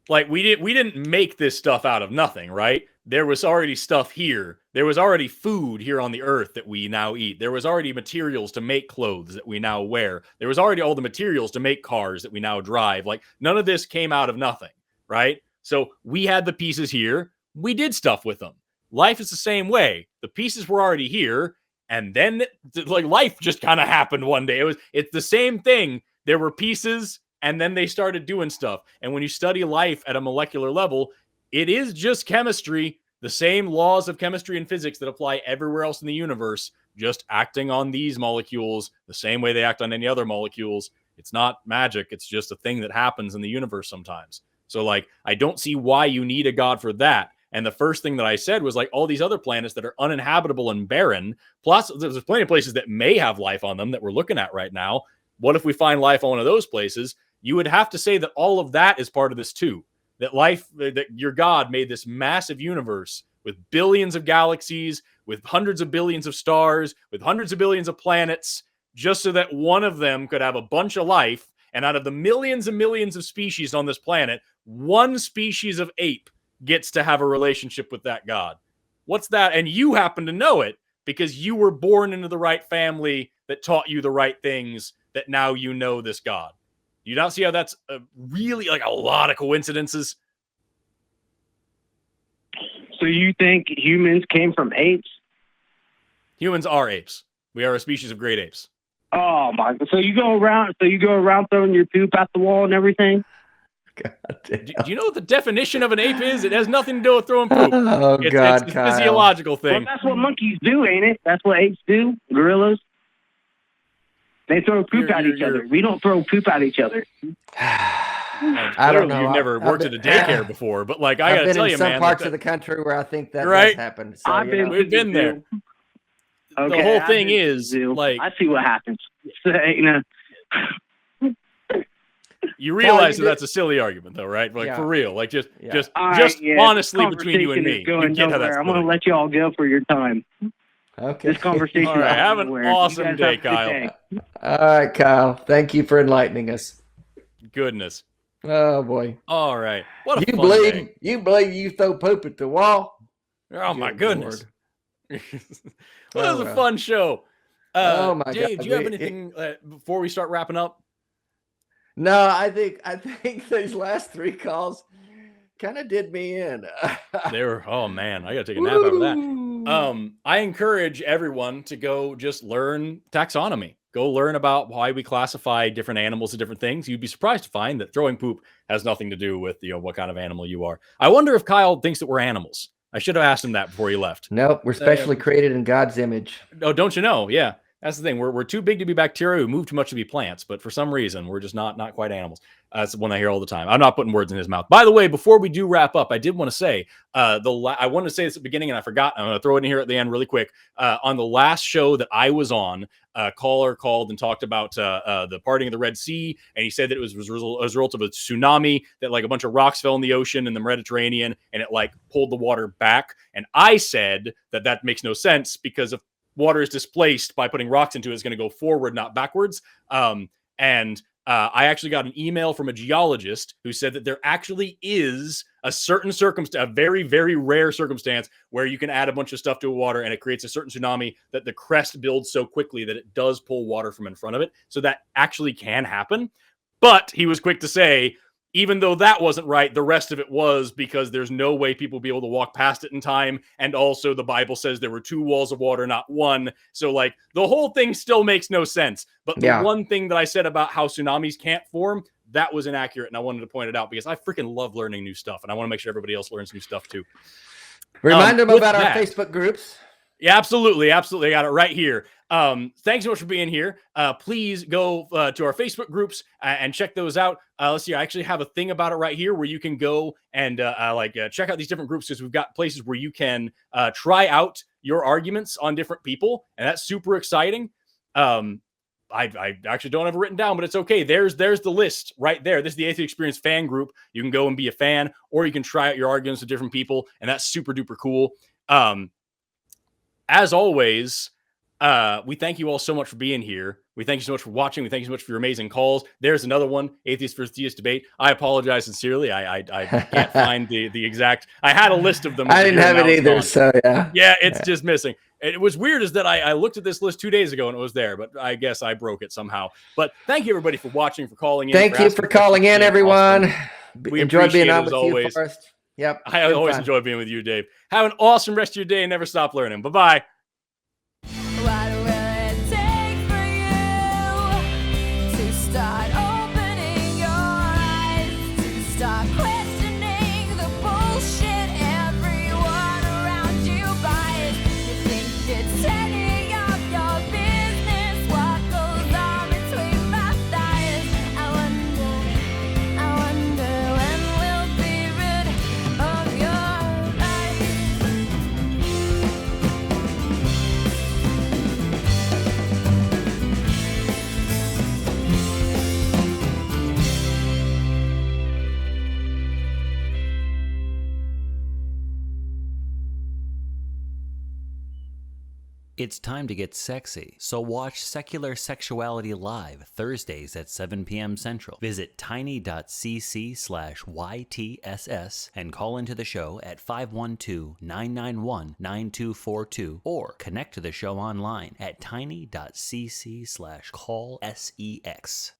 C: Like we didn't make this stuff out of nothing, right? There was already stuff here. There was already food here on the earth that we now eat. There was already materials to make clothes that we now wear. There was already all the materials to make cars that we now drive. Like none of this came out of nothing, right? So we had the pieces here. We did stuff with them. Life is the same way. The pieces were already here, and then like life just kind of happened one day. It's the same thing. There were pieces, and then they started doing stuff. And when you study life at a molecular level, it is just chemistry, the same laws of chemistry and physics that apply everywhere else in the universe, just acting on these molecules the same way they act on any other molecules. It's not magic. It's just a thing that happens in the universe sometimes. So like, I don't see why you need a God for that. And the first thing that I said was like all these other planets that are uninhabitable and barren, plus there's plenty of places that may have life on them that we're looking at right now. What if we find life on one of those places? You would have to say that all of that is part of this too. That your God made this massive universe with billions of galaxies, with hundreds of billions of stars, with hundreds of billions of planets, just so that one of them could have a bunch of life. And out of the millions and millions of species on this planet, one species of ape gets to have a relationship with that God. What's that? And you happen to know it because you were born into the right family that taught you the right things that now you know this God. You don't see how that's really like a lot of coincidences?
R: So you think humans came from apes?
C: Humans are apes. We are a species of great apes.
R: Oh my! So you go around throwing your poop at the wall and everything?
C: Do you know what the definition of an ape is? It has nothing to do with throwing poop.
D: Oh,
C: it's
D: God,
C: a physiological thing.
R: Well, that's what monkeys do, ain't it? That's what apes do. Gorillas. They throw poop at each other. We don't throw poop at each other.
D: I don't know.
C: You've never worked at a daycare before, but like I gotta tell you, man.
D: I've been in some parts of the country where I think that
C: right?
D: has happened. So,
C: We've been there.
R: Okay,
C: the whole thing is like
R: I see what happens. So,
C: you realize that's a silly argument, though, right? Like for real, like just honestly between you and me.
R: Going nowhere. I'm going to let you all go for your time.
D: Okay.
R: This conversation.
C: All right, have an
R: anywhere. You
C: awesome
R: guys
C: day,
R: have a good
C: Kyle.
R: day.
D: All right, Kyle. Thank you for enlightening us.
C: Goodness.
D: Oh boy.
C: All right. What a
D: You
C: fun
D: believe
C: day.
D: you believe you throw poop at the wall?
C: Oh my
D: Good
C: goodness.
D: Lord.
C: Well, that was a
D: well.
C: fun show.
D: Oh my
C: Dave,
D: God.
C: do you have anything before we start wrapping up?
D: No, I think these last 3 calls kind of did me in.
C: They were, oh man, I gotta take a nap after that. I encourage everyone to go just learn taxonomy. Go learn about why we classify different animals as different things. You'd be surprised to find that throwing poop has nothing to do with what kind of animal you are. I wonder if Kyle thinks that we're animals. I should have asked him that before he left.
D: Nope, we're specially created in God's image.
C: Oh, don't you know? Yeah. That's the thing. We're too big to be bacteria. We move too much to be plants, but for some reason, we're just not quite animals. That's one I hear all the time. I'm not putting words in his mouth. By the way, before we do wrap up, I did want to say I wanted to say this at the beginning, and I forgot. I'm going to throw it in here at the end really quick. On the last show that I was on, a caller called and talked about the parting of the Red Sea, and he said that it was as a result of a tsunami, that like a bunch of rocks fell in the ocean in the Mediterranean, and it like pulled the water back. And I said that makes no sense because if water is displaced by putting rocks into it, it's going to go forward, not backwards. I actually got an email from a geologist who said that there actually is a certain circumstance, a very, very rare circumstance where you can add a bunch of stuff to water and it creates a certain tsunami that the crest builds so quickly that it does pull water from in front of it. So that actually can happen. But he was quick to say, even though that wasn't right, the rest of it was, because there's no way people will be able to walk past it in time. And also the Bible says there were 2 walls of water, not 1. So like the whole thing still makes no sense. But the one thing that I said about how tsunamis can't form, that was inaccurate. And I wanted to point it out because I freaking love learning new stuff. And I want to make sure everybody else learns new stuff too.
D: Remind them about our Facebook groups.
C: Yeah, absolutely. Absolutely. I got it right here. Thanks so much for being here. Please go to our Facebook groups and check those out. Let's see. I actually have a thing about it right here where you can go and check out these different groups, because we've got places where you can try out your arguments on different people. And that's super exciting. I actually don't have it written down, but it's okay. There's the list right there. This is the Atheist Experience fan group. You can go and be a fan, or you can try out your arguments with different people. And that's super duper cool. As always, we thank you all so much for being here. We thank you so much for watching. We thank you so much for your amazing calls. There's another one, Atheist versus Theist debate. I apologize sincerely. I can't find the exact. I had a list of them.
D: I didn't have it either, so yeah.
C: Yeah, it's just missing. It was weird is that I looked at this list 2 days ago and it was there, but I guess I broke it somehow. But thank you everybody for watching, for calling in.
D: Thank you for calling in, everyone.
C: Awesome. We
D: enjoyed being on
C: as
D: with
C: always.
D: you, Forrest. Yep.
C: I always enjoy being with you, Dave. Have an awesome rest of your day and never stop learning. Bye-bye.
B: What will it take for you to start opening your eyes, to start questioning the bullshit everyone around you buys? You think it's any of your business what goes on between my thighs? I wonder when we'll be rid of your eyes.
S: It's time to get sexy, so watch Secular Sexuality Live Thursdays at 7 p.m. Central. Visit tiny.cc/YTSS and call into the show at 512-991-9242 or connect to the show online at tiny.cc/callsex.